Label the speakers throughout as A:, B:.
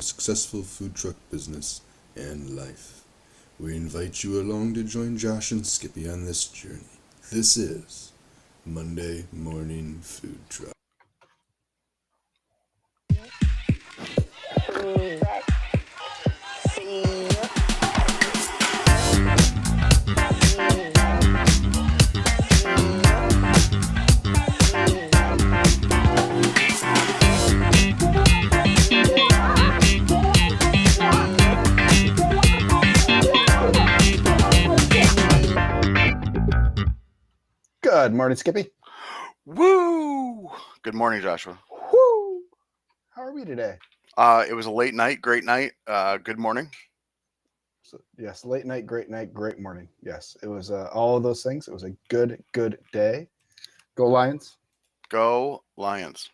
A: a successful food truck business and life. We invite you along to join Josh and Skippy on this journey. This is Monday Morning Food Truck.
B: Good morning, Skippy.
C: Woo! Good morning, Joshua.
B: Woo! How are we today?
C: It was a late night, great night. Good morning.
B: So, yes, late night, great morning. Yes, it was all of those things. It was a good day. Go Lions.
C: Go Lions.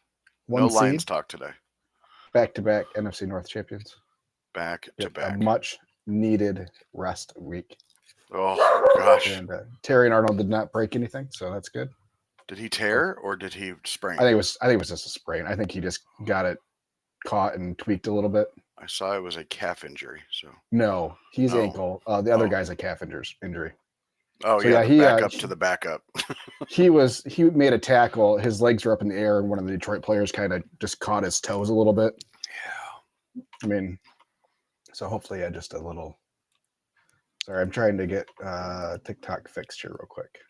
B: One
C: No
B: seed,
C: Lions talk today.
B: back-to-back NFC North champions.
C: Back to
B: A
C: back.
B: much needed rest week.
C: Oh gosh!
B: And Terry and Arnold did not break anything, so that's good.
C: Did he tear or did he sprain?
B: I think it was just a sprain. I think he just got it caught and tweaked a little bit.
C: I saw it was a calf injury. So
B: no, he's
C: Oh.
B: ankle. The other guy's a calf injury.
C: Oh
B: So,
C: yeah,
B: yeah,
C: the
B: he,
C: backup to the backup.
B: he made a tackle. His legs were up in the air, and one of the Detroit players kind of just caught his toes a little bit.
C: Yeah.
B: I mean, so hopefully, just a little. Sorry, I'm trying to get TikTok fixed here real quick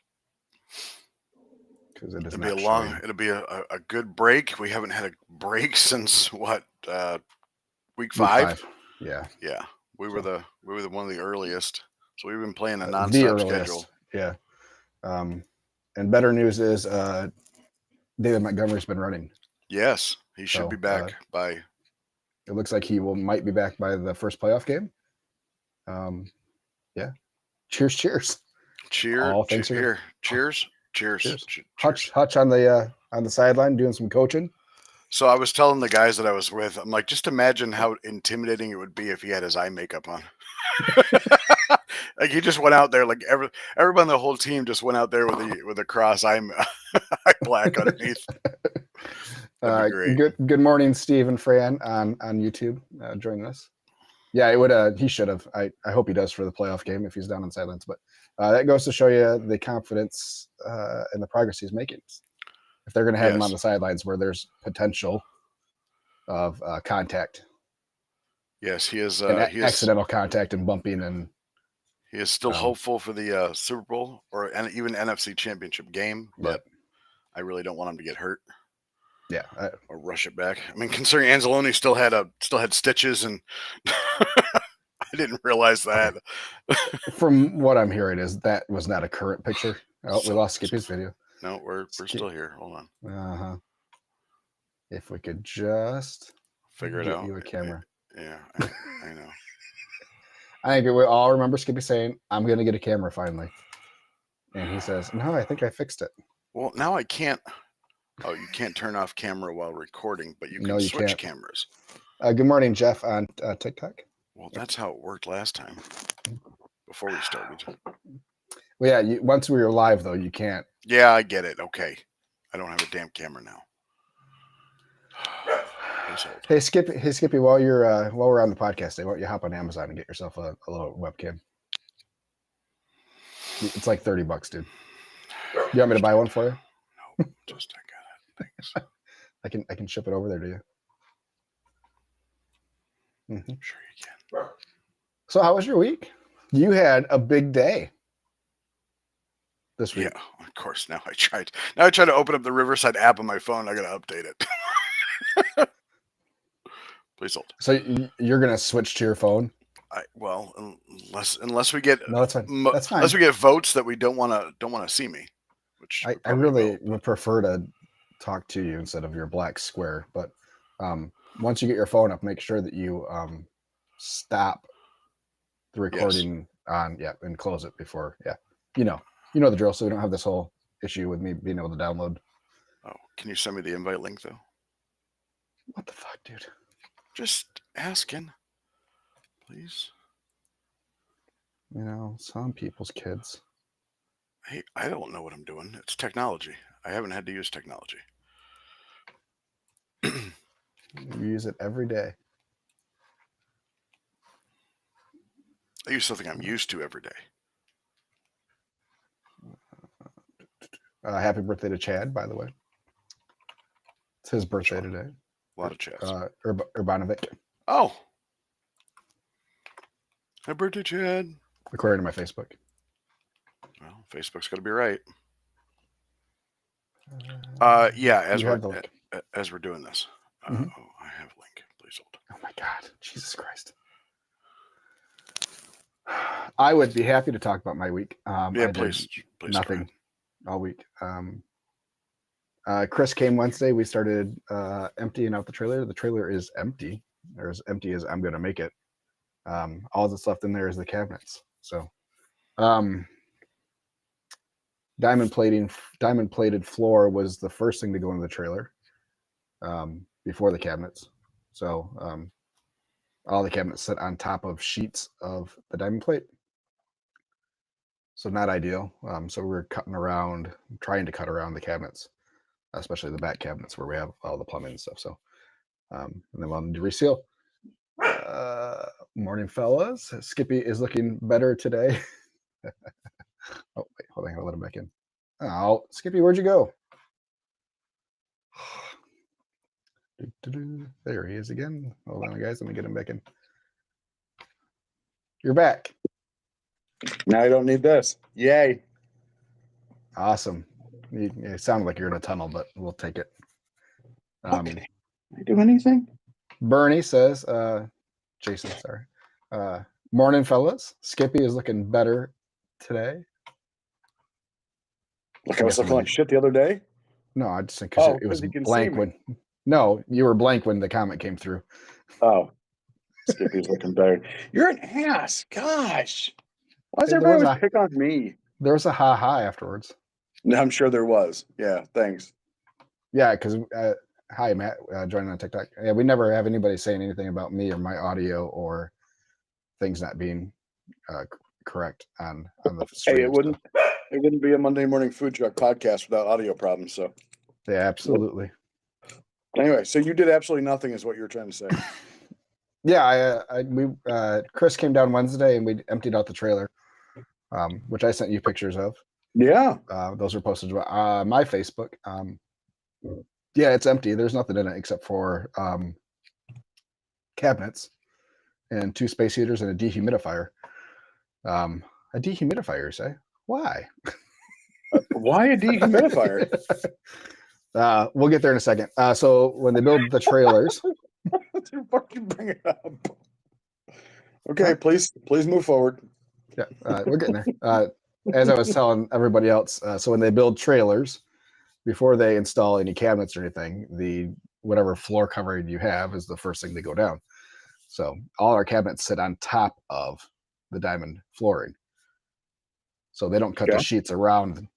B: because it is
C: It'll
B: not
C: be a long.
B: showing.
C: It'll be a good break. We haven't had a break since what? Week 5?
B: Yeah.
C: Yeah. We were the one of the earliest. So we've been playing a
B: The
C: nonstop
B: earliest.
C: schedule.
B: Yeah. And better news is David Montgomery's been running.
C: Yes, he should
B: So,
C: be back by.
B: It looks like he might be back by the first playoff game. Yeah. Cheers. All thanks
C: Cheers. Cheers.
B: Hutch on the sideline doing some coaching.
C: So I was telling the guys that I was with, I'm like, just imagine how intimidating it would be if he had his eye makeup on. Like he just went out there, like everyone on the whole team just went out there with a cross eye black underneath. That'd be great.
B: Good morning, Steve and Fran on YouTube joining us. Yeah, it would. He should have. I hope he does for the playoff game if he's down on sidelines. But that goes to show you the confidence and the progress he's making. If they're going to have him on the sidelines where there's potential of contact.
C: Yes, he is.
B: He is accidental contact and bumping, and
C: he is still hopeful for the Super Bowl or even NFC Championship game. But I really don't want him to get hurt.
B: Yeah,
C: or rush it back. I mean, considering Anzalone still had stitches, and I didn't realize that.
B: From what I'm hearing, is that was not a current picture. Oh, we lost Skippy's video.
C: No, we're still here. Hold on.
B: If we could just
C: figure it out.
B: You a camera.
C: Yeah, I know.
B: I think we all remember Skippy saying, "I'm going to get a camera finally," and he says, "No, I think I fixed it."
C: Well, now I can't. Oh, you can't turn off camera while recording, but you can switch cameras.
B: Good morning, Jeff on TikTok.
C: Well, that's how it worked last time before we started.
B: Well, yeah, once we were live, though, you can't.
C: Yeah, I get it. Okay. I don't have a damn camera now.
B: Hey, Skippy, while we're on the podcast, why don't you hop on Amazon and get yourself a little webcam? It's like $30, dude. You want me to buy one for you?
C: No, just I got it. Thanks.
B: I can ship it over there to you.
C: Mm-hmm. Sure you can.
B: So how was your week? You had a big day this week.
C: Yeah, of course. Now I try to open up the Riverside app on my phone. I got to update it. Please hold.
B: So you're gonna switch to your phone?
C: Unless we get
B: that's fine.
C: Unless we get votes that we don't want to see me. Which
B: I really would prefer to talk to you instead of your black square. But once you get your phone up, make sure that you stop the recording on and close it before. Yeah, you know the drill. So we don't have this whole issue with me being able to download.
C: Oh, can you send me the invite link though?
B: What the fuck, dude?
C: Just asking, please.
B: Some people's kids.
C: Hey, I don't know what I'm doing. It's technology. I haven't had to use technology.
B: You use it every day.
C: I use something I'm used to every day.
B: Happy birthday to Chad, by the way. It's his birthday today.
C: A lot of chats.
B: Urbanovic,
C: Oh. Happy birthday, Chad.
B: according to my Facebook.
C: Well, Facebook's got to be right.
B: You have the link.
C: As we're doing this.
B: Mhm.
C: Oh, I have a link. Please hold.
B: Oh my God, Jesus Christ! I would be happy to talk about my week.
C: Yeah,
B: I did
C: please.
B: nothing all week. Chris came Wednesday. We started emptying out the trailer. The trailer is empty. They're as empty as I'm going to make it. All that's left in there is the cabinets. So, diamond plated floor was the first thing to go into the trailer before the cabinets. So, all the cabinets sit on top of sheets of the diamond plate. So not ideal. So we're trying to cut around the cabinets, especially the back cabinets where we have all the plumbing and stuff. So, and then we'll need to reseal. Morning, fellas. Skippy is looking better today. Oh, wait, hold on. I gotta let him back in. Oh, Skippy, where'd you go? There he is again. Hold on, guys. Let me get him back in. You're back.
D: Now I don't need this. Yay.
B: Awesome. You sound like you're in a tunnel, but we'll take it.
D: Can I do anything?
B: Bernie says, Jason, sorry. Morning, fellas. Skippy is looking better today.
D: Like I was looking like shit the other day?
B: No, I just think because it was
D: you can
B: blank
D: see me.
B: No, you were blank when the comment came through.
D: Oh. Skippy's looking better. You're an ass. Gosh. Why does
B: There
D: everybody
B: was
D: always pick on me?
B: There was a ha afterwards.
D: No, I'm sure there was. Yeah, thanks.
B: Yeah, because hi Matt, joining on TikTok. Yeah, we never have anybody saying anything about me or my audio or things not being correct on the stream.
D: Hey, it wouldn't be a Monday morning food truck podcast without audio problems. So
B: yeah, absolutely.
D: Anyway, so you did absolutely nothing, is what you're trying to say.
B: Yeah, Chris came down Wednesday and we emptied out the trailer, which I sent you pictures of.
D: Yeah.
B: Those were posted on my Facebook. Yeah, it's empty. There's nothing in it except for cabinets and 2 space heaters and a dehumidifier. A dehumidifier, say? Why?
D: Why a dehumidifier?
B: We'll get there in a second. So when they build the trailers,
D: Dude, fucking bring it up. Okay, please move forward.
B: Yeah, we're getting there. As I was telling everybody else, so when they build trailers, before they install any cabinets or anything, the whatever floor covering you have is the first thing to go down. So all our cabinets sit on top of the diamond flooring. So they don't cut the sheets around.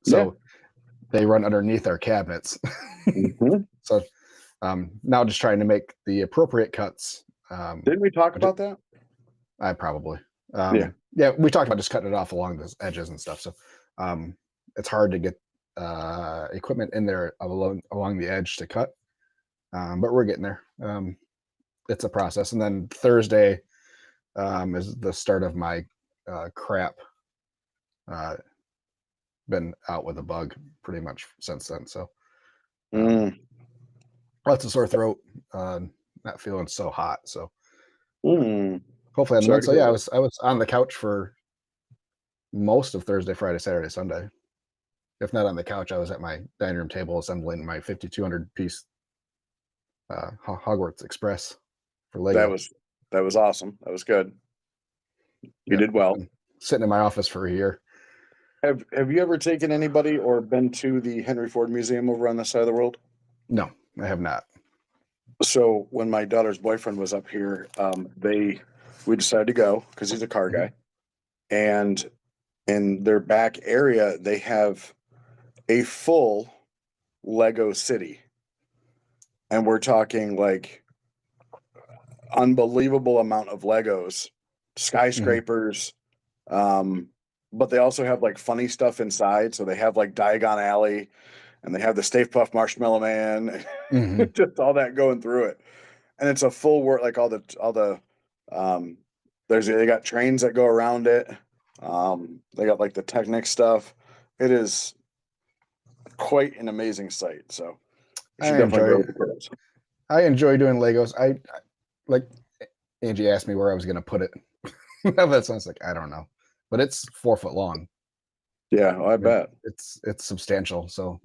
B: So they run underneath our cabinets. So now just trying to make the appropriate cuts.
D: Didn't we talk about that?
B: I probably. Yeah, we talked about just cutting it off along the edges and stuff. So it's hard to get equipment in there along the edge to cut, but we're getting there. It's a process. And then Thursday is the start of my crap. Been out with a bug pretty much since then. So lots of sore throat, not feeling so hot. So hopefully I'm good. So yeah, I was on the couch for most of Thursday, Friday, Saturday, Sunday. If not on the couch, I was at my dining room table assembling my 5,200 piece Hogwarts Express for Lego.
D: That was awesome. That was good. You did well.
B: Sitting in my office for a year.
D: Have you ever taken anybody or been to the Henry Ford Museum over on this side of the world?
B: No, I have not.
D: So when my daughter's boyfriend was up here, we decided to go because he's a car guy. And in their back area, they have a full Lego city. And we're talking like unbelievable amount of Legos, skyscrapers. But they also have like funny stuff inside. So they have like Diagon Alley and they have the Stay Puft Marshmallow Man, just all that going through it. And it's a full work, like all the They got trains that go around it. They got like the Technic stuff. It is quite an amazing site. So you should definitely go with the kids.
B: I enjoy doing Legos. I like Angie asked me where I was going to put it. That sounds like, I don't know, but it's 4 foot long.
D: Yeah, I bet
B: it's substantial. So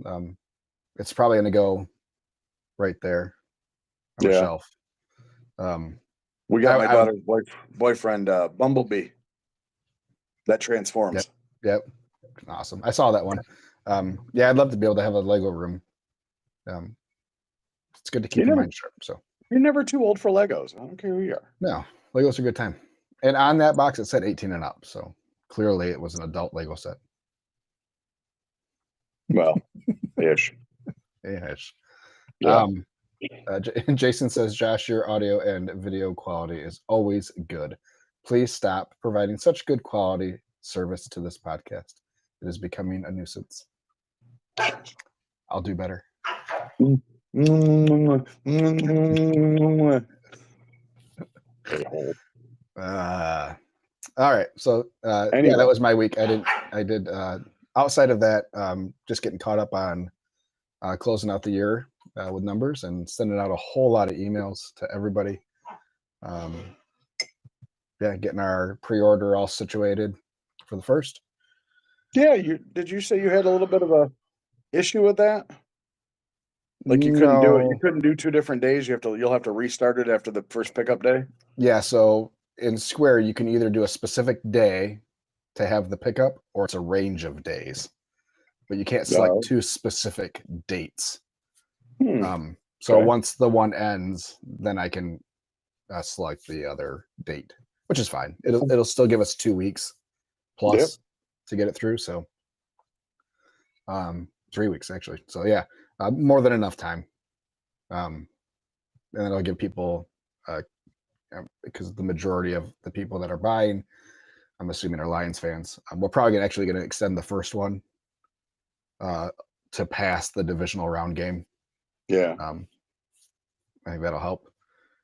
B: it's probably going to go right there on the shelf.
D: We got my daughter's boyfriend, Bumblebee, that transforms.
B: Yep. Awesome. I saw that one. Yeah, I'd love to be able to have a Lego room. It's good to keep your mind sharp. So
D: you're never too old for Legos. I don't care who you are.
B: No, Legos are a good time. And on that box, it said 18 and up. So clearly it was an adult Lego set.
D: Well, ish.
B: Ish.
D: Yeah.
B: Jason says, Josh, your audio and video quality is always good. Please stop providing such good quality service to this podcast. It is becoming a nuisance. I'll do better. All right. So anyway. Yeah, that was my week. I did outside of that, just getting caught up on closing out the year with numbers and sending out a whole lot of emails to everybody. Yeah, getting our pre-order all situated for the first.
D: Yeah, did you say you had a little bit of a issue with that? Like you couldn't do it. You couldn't do 2 different days. You'll have to restart it after the first pickup day.
B: Yeah, so in Square you can either do a specific day to have the pickup or it's a range of days. But you can't select 2 specific dates. So once the one ends, then I can select the other date, which is fine. It'll still give us 2 weeks plus to get it through. So 3 weeks actually. So yeah, more than enough time. And then it'll give people, because the majority of the people that are buying, I'm assuming are Lions fans. We're probably actually going to extend the first one to pass the divisional round game.
D: Yeah.
B: I think that'll help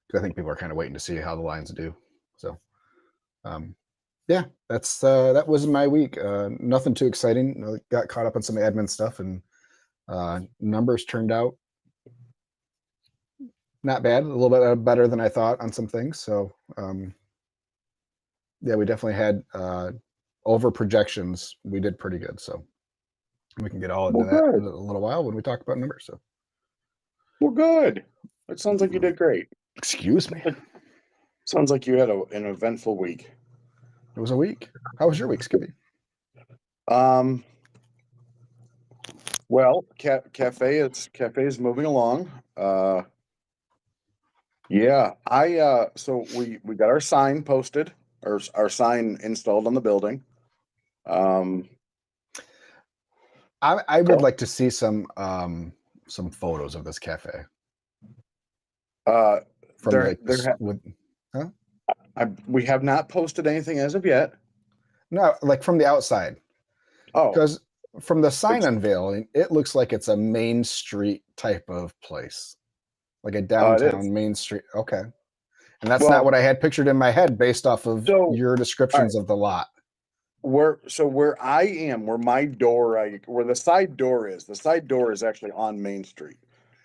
B: because I think people are kind of waiting to see how the Lions do. So, yeah, that was my week. Nothing too exciting. Got caught up on some admin stuff and numbers turned out not bad. A little bit better than I thought on some things. So, yeah, we definitely had over projections. We did pretty good. So we can get all into that in a little while when we talk about numbers. So.
D: Well, good. It sounds like you did great.
B: Excuse me.
D: Sounds like you had an eventful week.
B: It was a week. How was your week, Skippy?
D: Well, cafe is moving along. Yeah, so we got our sign posted, or our sign installed on the building.
B: I would like to see some photos of this cafe.
D: We have not posted anything as of yet.
B: No, like from the outside.
D: Oh,
B: because from the sign unveiling, it looks like it's a Main Street type of place, like a downtown Main Street. Okay, and that's not what I had pictured in my head based off of your descriptions of the lot.
D: Where I am, where my door, where the side door is actually on Main Street.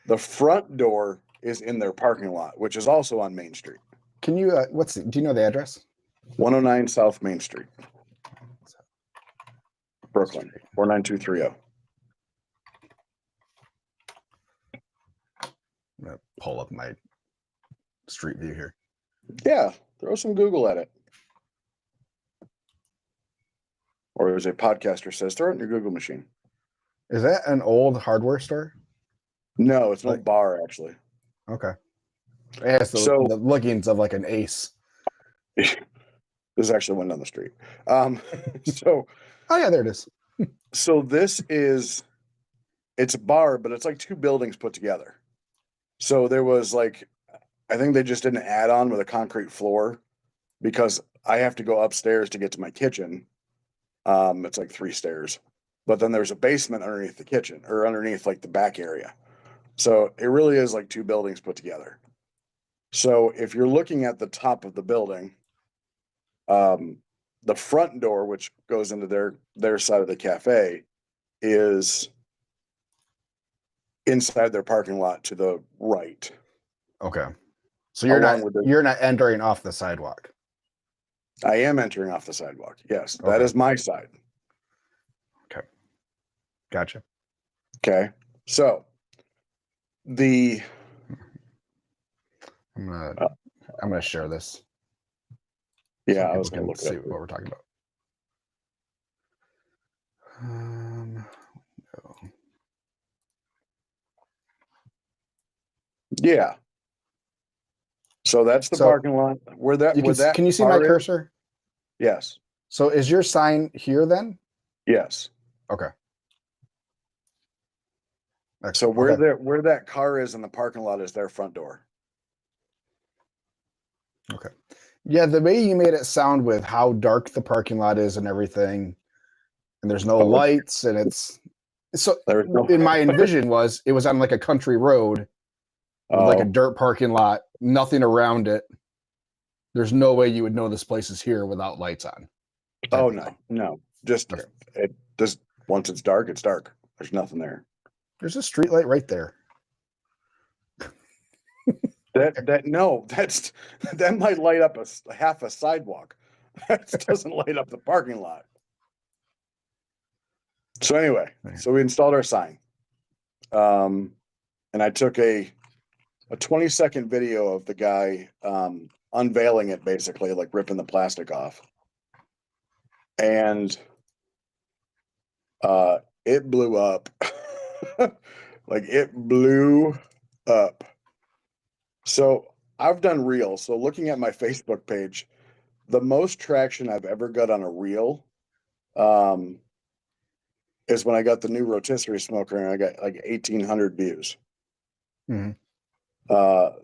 D: The front door is in their parking lot, which is also on Main Street.
B: Can you, do you know the address?
D: 109 South Main Street, Brooklyn, 49230.
B: I'm going to pull up my street view here.
D: Yeah, throw some Google at it. Or as a podcaster says, throw it in your Google machine.
B: Is that an old hardware store?
D: No, it's an old bar, actually.
B: Okay. It has the lookings of like an Ace.
D: There's actually one down the street.
B: Oh yeah, there it is.
D: So it's a bar, but it's like 2 buildings put together. So there was I think they just did an add-on with a concrete floor because I have to go upstairs to get to my kitchen. It's like 3 stairs, but then there's a basement underneath the kitchen or underneath the back area. So it really is like 2 buildings put together. So if you're looking at the top of the building, the front door, which goes into their side of the cafe, is inside their parking lot to the right.
B: Okay. So you're
D: Along
B: not
D: with the-
B: you're not entering off the sidewalk.
D: I am entering off the sidewalk. Yes, that
B: Okay.
D: is my side.
B: Gotcha.
D: Okay. So the
B: I'm gonna
D: Uh,
B: I'm gonna share this.
D: yeah,
B: so
D: I was
B: people
D: going
B: can
D: to look
B: see
D: it up.
B: what we're talking about. No.
D: Yeah. So that's the
B: So,
D: parking lot where that
B: You
D: where that
B: can you see my
D: car is.
B: cursor?
D: Yes.
B: So is your sign here then?
D: Yes.
B: Okay.
D: So
B: Excellent.
D: where
B: Okay.
D: where that car is in the parking lot is their front door.
B: Okay. Yeah, the way you made it sound with how dark the parking lot is and everything, and there's no
D: Oh,
B: lights, and it's so
D: There's no
B: in my envision was it was on like a country road with like a
D: Oh.
B: dirt parking lot, nothing around it. There's no way you would know this place is here without lights on.
D: Oh
B: type of thing.
D: no. Just
B: Okay.
D: it just once it's dark, it's dark. There's nothing there.
B: There's a street light right there.
D: That might light up half a sidewalk. That doesn't light up the parking lot. So anyway, so we installed our sign. And I took a 20-second video of the guy unveiling it, basically like ripping the plastic off. And it blew up. Like it blew up. So I've done reels. So looking at my Facebook page, the most traction I've ever got on a reel is when I got the new rotisserie smoker and I got like 1,800 views.
B: Mhm.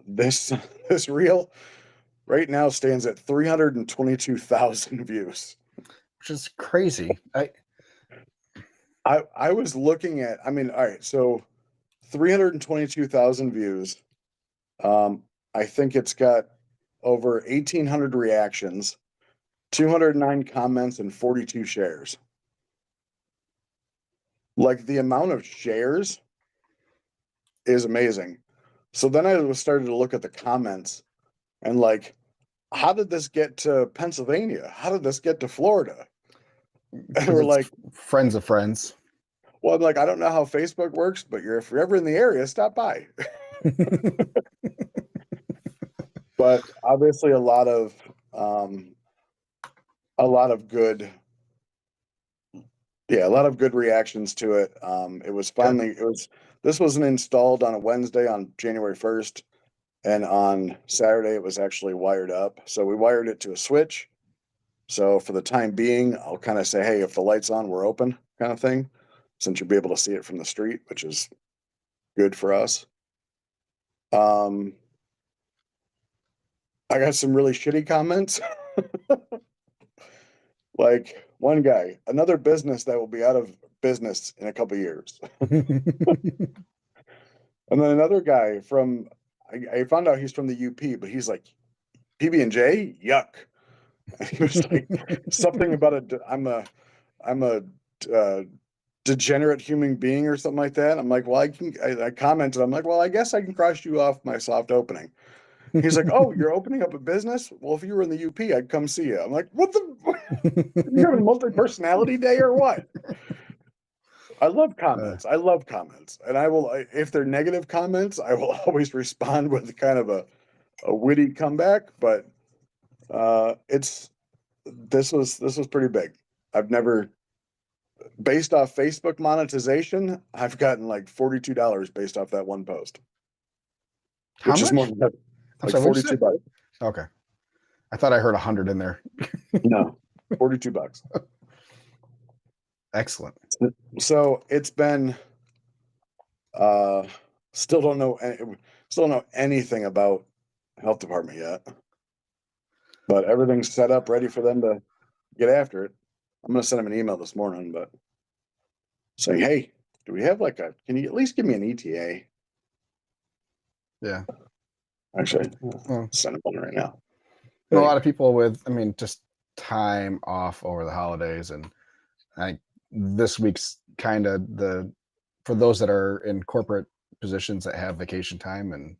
D: This reel right now stands at 322,000 views.
B: Which is crazy.
D: I was looking at, all right, so 322,000 views. I think it's got over 1,800 reactions, 209 comments, and 42 shares. Like the amount of shares is amazing. So then I started to look at the comments and like, how did this get to Pennsylvania? How did this get to Florida? And we're like,
B: friends of friends.
D: well, I'm like, I don't know how Facebook works, but if you're ever in the area, stop by. But obviously a lot of good, a lot of good reactions to it. It was finally, this wasn't installed on a Wednesday on January 1st. And on Saturday, it was actually wired up. So we wired it to a switch. So for the time being, I'll kind of say, hey, if the light's on, we're open kind of thing, since you'll be able to see it from the street, which is good for us. I got some really shitty comments. Like one guy, another business that will be out of business in a couple of years. And then another guy from, I found out he's from the UP, but he's like, PB&J, yuck. And he was like something about I'm a degenerate human being or something like that. I'm like, well, I commented, I'm like, well, I guess I can cross you off my soft opening. He's like, oh, you're opening up a business? Well, if you were in the UP, I'd come see you. I'm like, what you having multi-personality day or what? I love comments. I love comments. And I will, if they're negative comments, I will always respond with kind of a witty comeback. But this was pretty big. I've never, based off Facebook monetization, I've gotten like $42 based off that one post.
B: How
D: Which
B: much?
D: is more than like
B: sorry, what'd you say?
D: $42.
B: Okay. I thought I heard 100 in there.
D: No, $42.
B: Excellent.
D: So it's been still don't know anything about health department yet. But everything's set up ready for them to get after it. I'm gonna send them an email this morning, but saying, hey, do we have can you at least give me an ETA?
B: Yeah.
D: Actually,
B: Well,
D: send one right now.
B: a lot of people with, I mean, just time off over the holidays, and I think this week's kind of for those that are in corporate positions that have vacation time, and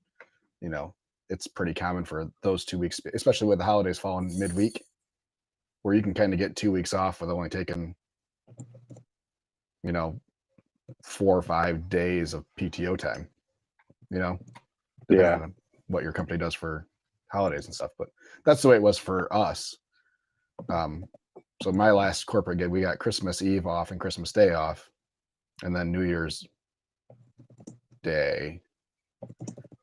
B: you know, it's pretty common for those 2 weeks, especially with the holidays falling midweek, where you can kind of get 2 weeks off with only taking, 4 or 5 days of PTO time, depending on what your company does for holidays and stuff. But that's the way it was for us. So my last corporate gig, we got Christmas Eve off and Christmas Day off, and then New Year's Day.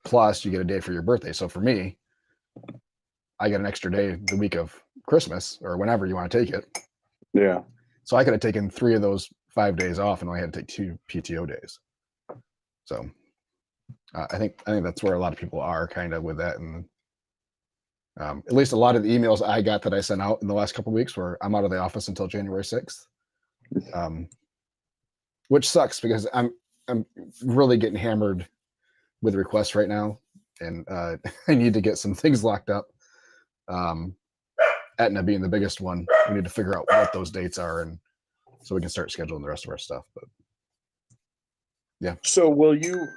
B: Plus, you get a day for your birthday. So for me, I get an extra day the week of Christmas or whenever you want to take it.
D: Yeah.
B: So I could have taken 3 of those 5 days off and only had to take 2 PTO days. So I think that's where a lot of people are kind of with that. And at least a lot of the emails I got that I sent out in the last couple of weeks were, I'm out of the office until January 6th, which sucks because I'm really getting hammered with requests right now, and I need to get some things locked up. Aetna being the biggest one, we need to figure out what those dates are, and so we can start scheduling the rest of our stuff. But yeah.
D: So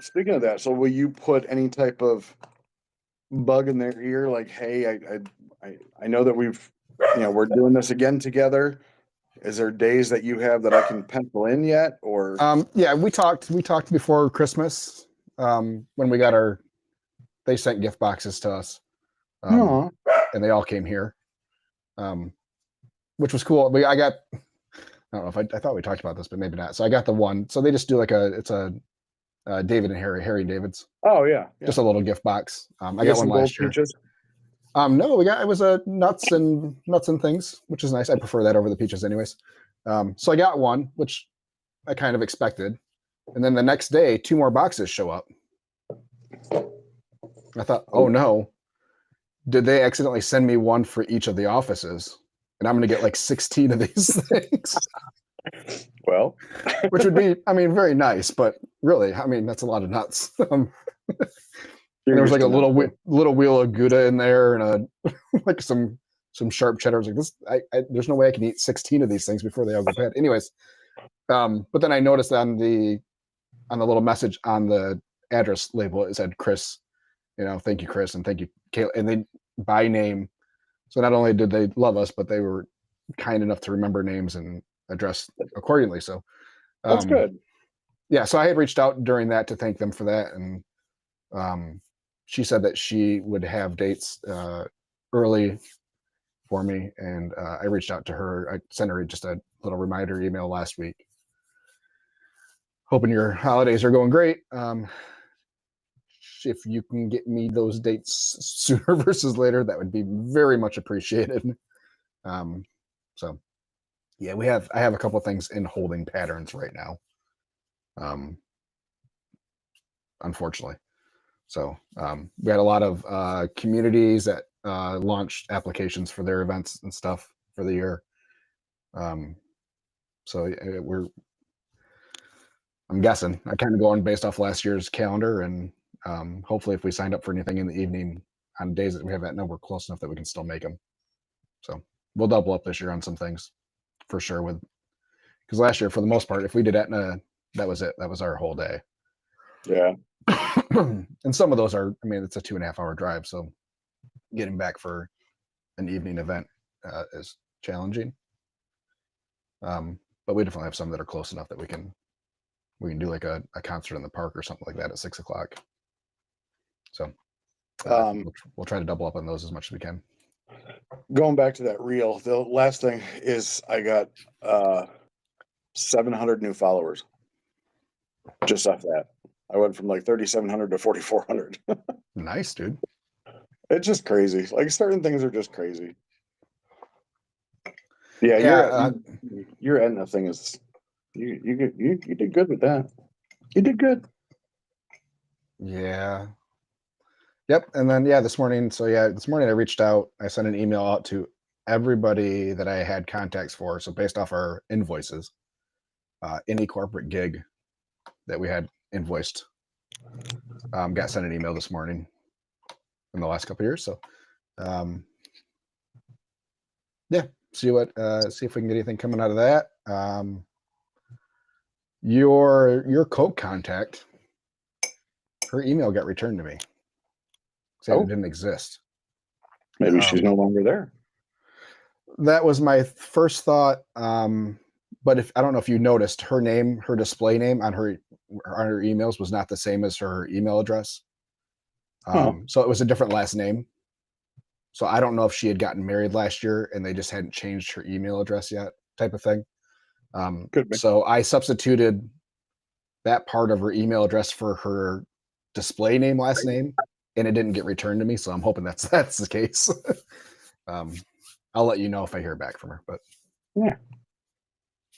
D: speaking of that, will you put any type of bug in their ear, like, hey, I know that we're doing this again together. Is there days that you have that I can pencil in yet, or?
B: Yeah, we talked before Christmas, when we got they sent gift boxes to us, and they all came here, which was cool. I don't know if I thought we talked about this, but maybe not. So I got the one. So they just do it's a David and Harry and David's.
D: Oh yeah.
B: Just a little gift box. I got one last year.
D: Peaches?
B: No, it was nuts and things, which is nice. I prefer that over the peaches anyways. So I got one, which I kind of expected. And then the next day, 2 more boxes show up. I thought, oh no, did they accidentally send me one for each of the offices? And I'm going to get like 16 of these things.
D: Well,
B: which would be, very nice, but really, that's a lot of nuts. There was like a little wheel of Gouda in there, and like some sharp cheddar. I was like, this, there's no way I can eat 16 of these things before they all go bad. Anyways, but then I noticed on the little message on the address label, it said Chris, thank you, Chris, and thank you, Kayla, and they by name. So not only did they love us, but they were kind enough to remember names and address accordingly. So
D: that's good.
B: Yeah. So I had reached out during that to thank them for that. And she said that she would have dates early for me. And I reached out to her. I sent her just a little reminder email last week. Hoping your holidays are going great. If you can get me those dates sooner versus later, that would be very much appreciated. So yeah, I have a couple of things in holding patterns right now. Unfortunately. So we had a lot of communities that launched applications for their events and stuff for the year. So I'm guessing, I kind of going based off last year's calendar, and hopefully if we signed up for anything in the evening on days that we have that number close enough that we can still make them. So we'll double up this year on some things for sure, because last year, for the most part, if we did Aetna, that was it. That was our whole day.
D: Yeah.
B: And some of those are, it's a 2.5 hour drive. So getting back for an evening event is challenging. But we definitely have some that are close enough that we can do like a concert in the park or something like that at 6 o'clock. So we'll try to double up on those as much as we can.
D: Going back to that reel, the last thing is I got 700 new followers just off that. I went from like 3,700 to 4,400.
B: Nice, dude.
D: It's just crazy. Like certain things are just crazy. Yeah, your Aetna thing is you did good with that. You did good.
B: Yeah. Yep. And then this morning. So this morning I reached out. I sent an email out to everybody that I had contacts for. So based off our invoices, any corporate gig that we had invoiced, got sent an email this morning. in the last couple of years. So, yeah, see if we can get anything coming out of that. Your Coke contact, her email got returned to me saying it didn't exist.
D: Maybe she's no longer there.
B: That was my first thought. But I don't know if you noticed, her name, her display name on her emails was not the same as her email address. So it was a different last name. So I don't know if she had gotten married last year and they just hadn't changed her email address yet, type of thing.
D: Could be.
B: So I substituted that part of her email address for her display name, last name, and it didn't get returned to me. So I'm hoping that's the case. I'll let you know if I hear back from her. But
D: yeah,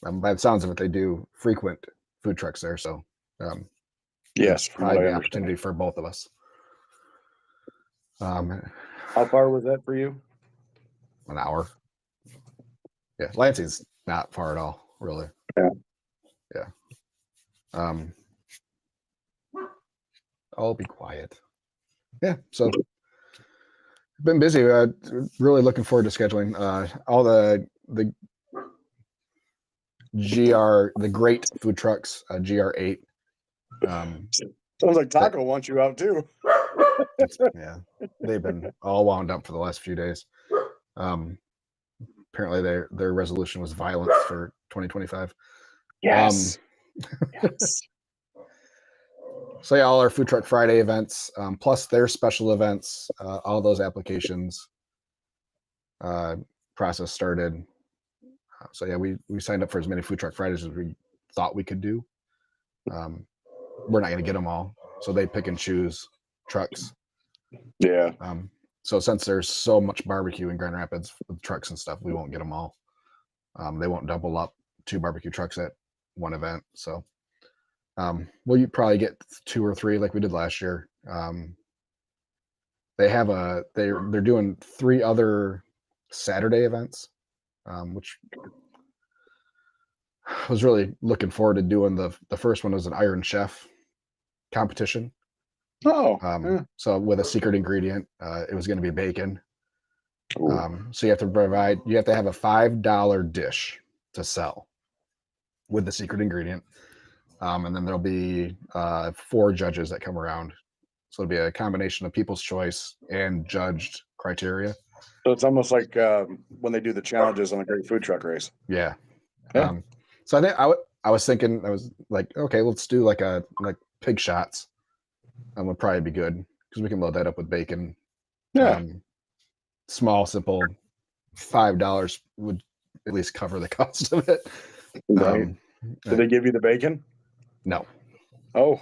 B: by the sounds of it, they do frequent food trucks there. So
D: yes, from what
B: probably
D: I
B: an
D: understand.
B: opportunity for both of us.
D: How far was that for you?
B: An hour. Yeah, Lansing's not far at all, really. Yeah. I'll be quiet. Yeah, so been busy. Really looking forward to scheduling all the the great food trucks, GR8.
D: Sounds like Taco wants you out too.
B: Yeah, they've been all wound up for the last few days. Apparently their resolution was violence for 2025.
D: Yes. Yes.
B: So yeah, all our Food Truck Friday events, plus their special events, all those applications process started. So yeah, we signed up for as many Food Truck Fridays as we thought we could do. We're not going to get them all, so they pick and choose trucks.
D: Yeah.
B: So since there's so much barbecue in Grand Rapids with trucks and stuff, we won't get them all. They won't double up 2 barbecue trucks at one event. So you probably get 2 or 3 like we did last year. They're doing 3 other Saturday events, which I was really looking forward to doing. The first one was an Iron Chef competition. So with a secret ingredient, it was going to be bacon. So you have to have a $5 dish to sell with the secret ingredient. And then there'll be 4 judges that come around. So it'll be a combination of people's choice and judged criteria.
D: So it's almost like when they do the challenges on a great food truck race.
B: Yeah.
D: Yeah.
B: So I think I was thinking, I was like, okay, let's do like pig shots. Would probably be good because we can load that up with bacon.
D: Yeah.
B: Small, simple, $5 would at least cover the cost of it.
D: Right. Did they give you the bacon?
B: No.
D: Oh.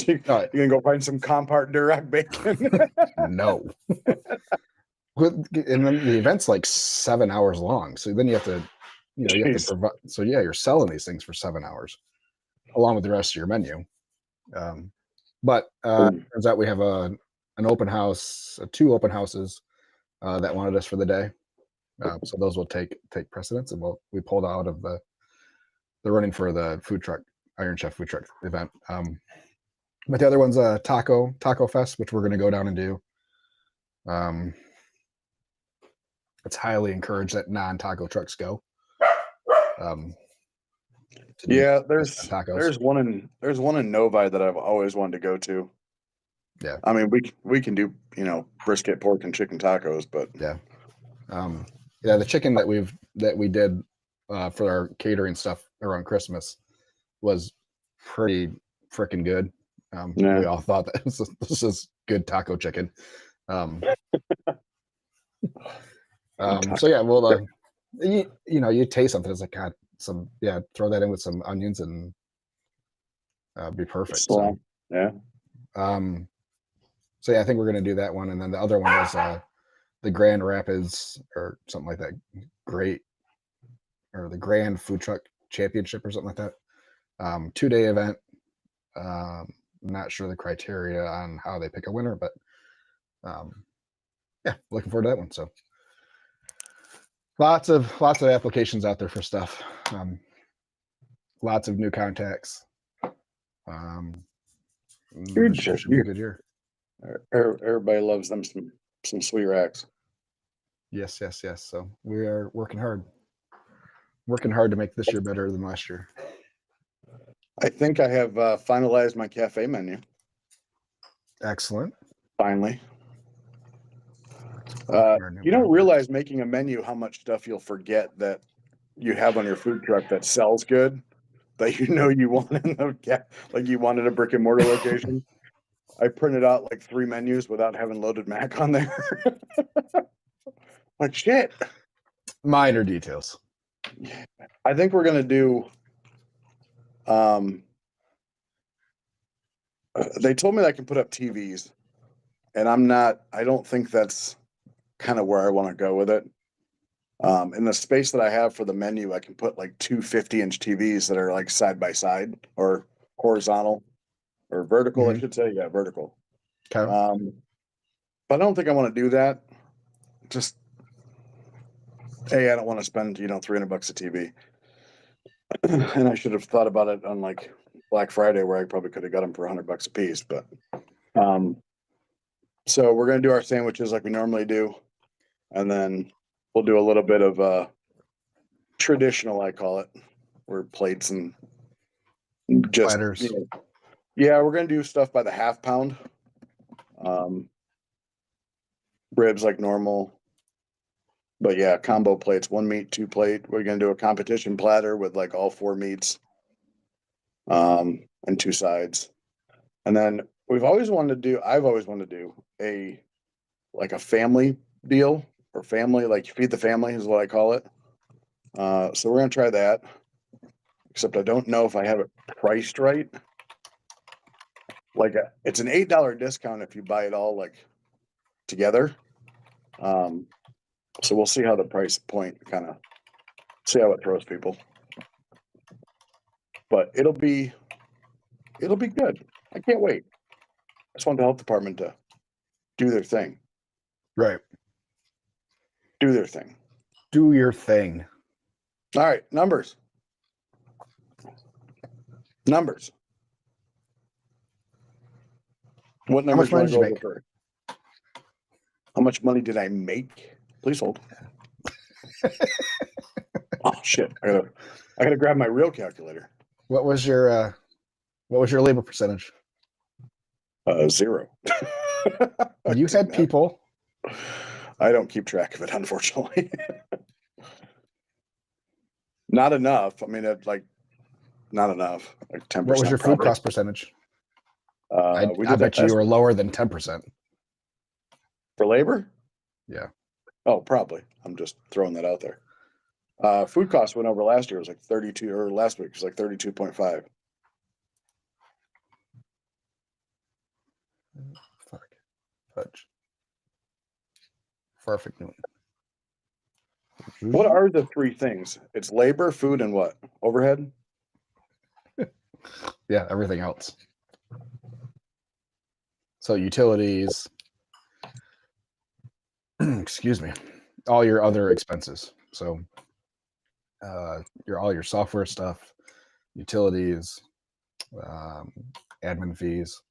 D: You gonna go find some Compart Direct bacon?
B: No. And then the event's like 7 hours long, so then you have to provide. So yeah, you're selling these things for 7 hours, along with the rest of your menu. But turns out we have an open house, 2 open houses that wanted us for the day. So those will take precedence, and we pulled out of the running for the food truck, Iron Chef food truck event. But the other one's a Taco Fest, which we're going to go down and do. It's highly encouraged that non-taco trucks go.
D: Yeah, there's one in Novi that I've always wanted to go to.
B: Yeah,
D: I mean we can do brisket, pork, and chicken tacos, but
B: yeah, the chicken that we did for our catering stuff around Christmas was pretty freaking good. We all thought that this is good taco chicken. So yeah, well, you taste something, it's like, God, throw that in with some onions and be perfect. So
D: yeah.
B: So yeah, I think we're gonna do that one, and then the other one was the Grand Rapids or something like that, the Grand Food Truck Championship or something like that. 2-day event. Not sure the criteria on how they pick a winner, but yeah, looking forward to that one. So lots of applications out there for stuff. Lots of new contacts. Should be a good year.
D: Everybody loves them some sweet racks.
B: Yes. So we are working hard to make this year better than last year.
D: I think I have finalized my cafe menu.
B: Excellent.
D: Finally.
B: Our new
D: You don't
B: menu.
D: realize making a menu how much stuff you'll forget that you have on your food truck that sells good, that you know you want in the like you wanted a brick and mortar location. I printed out like 3 menus without having loaded Mac on there. Like shit.
B: Minor details.
D: I think we're gonna do. They told me that I can put up TVs, and I don't think that's kind of where I want to go with it. In the space that I have for the menu, I can put like 2 50-inch TVs that are like side by side or horizontal or vertical, I should say. Yeah, vertical.
B: Okay.
D: But I don't think I want to do that. Just, I don't want to spend, $300 a TV. And I should have thought about it on like Black Friday, where I probably could have got them for $100 a piece. But so we're gonna do our sandwiches like we normally do, and then we'll do a little bit of traditional, I call it, where plates and just
B: Platters.
D: yeah, we're gonna do stuff by the half pound. Ribs like normal. But yeah, combo plates, 1 meat, 2 plate. We're gonna do a competition platter with like all 4 meats, and 2 sides. And then I've always wanted to do a family deal, or family, like feed the family is what I call it. So we're gonna try that. Except I don't know if I have it priced right. Like it's an $8 discount if you buy it all like together. So we'll see how the price point see how it throws people. But it'll be good. I can't wait. I just want the health department to do their thing.
B: Right.
D: Do their thing.
B: Do your thing.
D: All right, numbers. What
B: How much
D: numbers do you
B: money
D: want
B: did
D: to
B: you
D: go over
B: make?
D: first? How much money did I make? Please hold. Oh shit! I gotta grab my real calculator.
B: What was your labor percentage?
D: 0.
B: You had people.
D: I don't keep track of it, unfortunately. Not enough. I mean, not enough. Like 10%.
B: What was your food cost percentage? I bet you were lower than 10%.
D: For labor?
B: Yeah.
D: Oh, probably. I'm just throwing that out there. Food costs went over last year. It was like 32, or last week it was like 32.5.
B: Fuck. Fudge. Perfect Newton.
D: What are the 3 things? It's labor, food, and what? Overhead?
B: Yeah, everything else. So utilities, excuse me, all your other expenses. So all your software stuff, utilities, admin fees,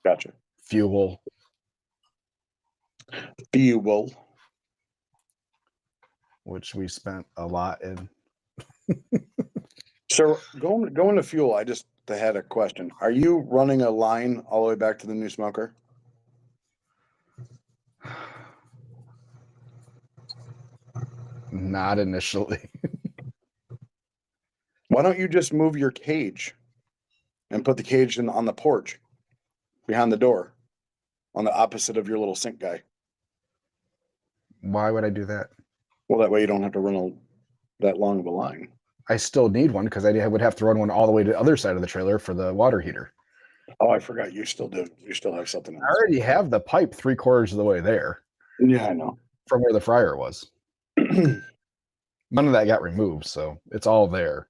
D: Gotcha.
B: fuel. Which we spent a lot in.
D: So going to fuel, I just had a question. Are you running a line all the way back to the new smoker?
B: Not initially.
D: Why don't you just move your cage and put the cage on the porch behind the door on the opposite of your little sink guy?
B: Why would I do that?
D: Well, that way you don't have to run that long of a line.
B: I still need one because I would have to run one all the way to the other side of the trailer for the water heater.
D: Oh, I forgot. You still do. You still have something else.
B: I already have the pipe 3/4 of the way there.
D: Yeah, I know.
B: From where the fryer was. None of that got removed, so it's all there.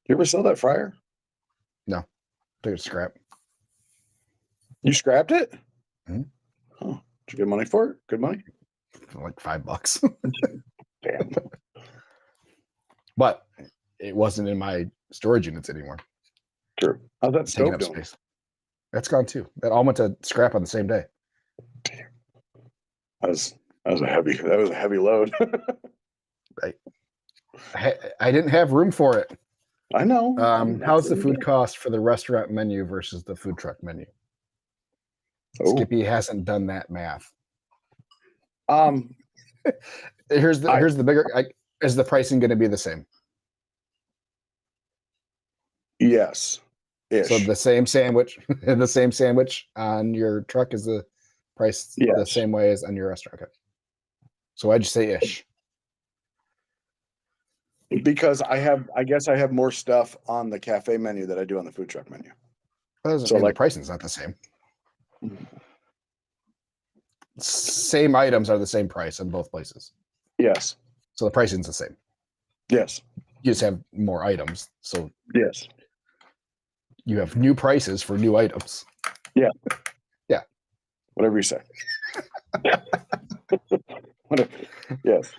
D: You ever sell that fryer?
B: No. Took it to scrap.
D: You scrapped it?
B: Mm-hmm.
D: Huh. Did you get money for it? Good money?
B: Like $5.
D: Damn.
B: But it wasn't in my storage units anymore.
D: True. How's that
B: Taking
D: stove
B: up
D: doing?
B: space. That's gone too. That all went to scrap on the same day.
D: That was a heavy load.
B: I didn't have room for it.
D: I know.
B: How's the food cost for the restaurant menu versus the food truck menu?
D: Oh.
B: Skippy hasn't done that math.
D: Um,
B: Here's the bigger. Is the pricing going to be the same?
D: yes. Ish.
B: So the same sandwich, the same sandwich on your truck is the price the
D: Yes.
B: same way as on your restaurant. Okay. So why'd you say ish?
D: Because I guess I have more stuff on the cafe menu that I do on the food truck menu.
B: That doesn't
D: So,
B: mean
D: like-
B: the pricing's not the same. Same items are the same price in both places.
D: Yes.
B: So the pricing's the same.
D: Yes.
B: You just have more items. So
D: Yes.
B: you have new prices for new items.
D: Whatever you say. Whatever. Yes.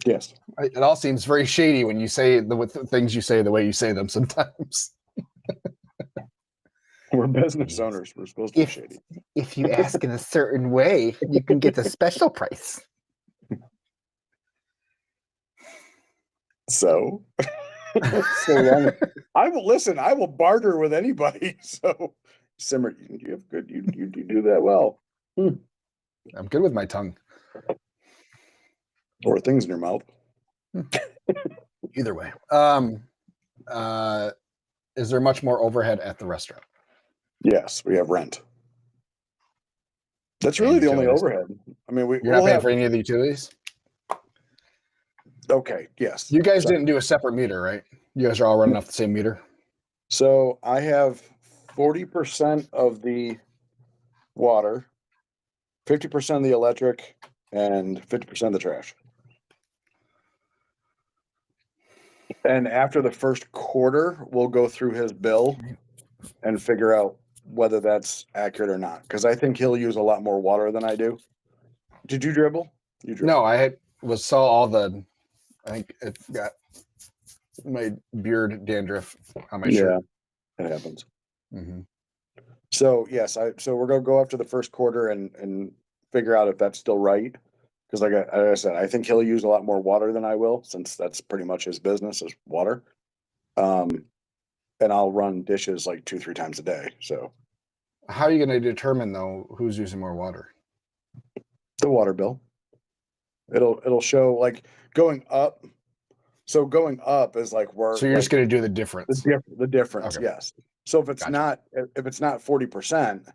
D: Yes.
B: It all seems very shady when you say the things you say the way you say them sometimes.
D: We're business owners. We're supposed to be shady.
B: If you ask in a certain way, you can get the special price.
D: So, so long. I will listen. I will barter with anybody. So, Simmer, you have good. You do that well.
B: I'm good with my tongue.
D: Or things in your mouth.
B: Either way. Is there much more overhead at the restaurant?
D: Yes, we have rent. That's really
B: And
D: the only
B: utilities.
D: overhead. I mean,
B: You're not paying for any of the utilities?
D: Okay. Yes.
B: You guys
D: Sorry.
B: didn't do a separate meter, right? You guys are all running off the same meter?
D: So I have 40% of the water, 50% of the electric, and 50% of the trash. And after the first quarter, we'll go through his bill and figure out whether that's accurate or not. Because I think he'll use a lot more water than I do. Did you dribble? You dribbled.
B: No, I saw all the. I think it got my beard dandruff on my shirt.
D: Yeah, it happens.
B: Mm-hmm.
D: So yes, so we're gonna go after the first quarter and figure out if that's still right. Because like I said, I think he'll use a lot more water than I will, since that's pretty much his business is water. And I'll run dishes like 2-3 times a day. So
B: How are you going to determine though who's using more water?
D: the water bill, it'll show like going up. So going up is like where.
B: So you're just
D: like,
B: going to do the difference.
D: the difference,
B: Okay.
D: yes. So if it's
B: Gotcha.
D: not 40%,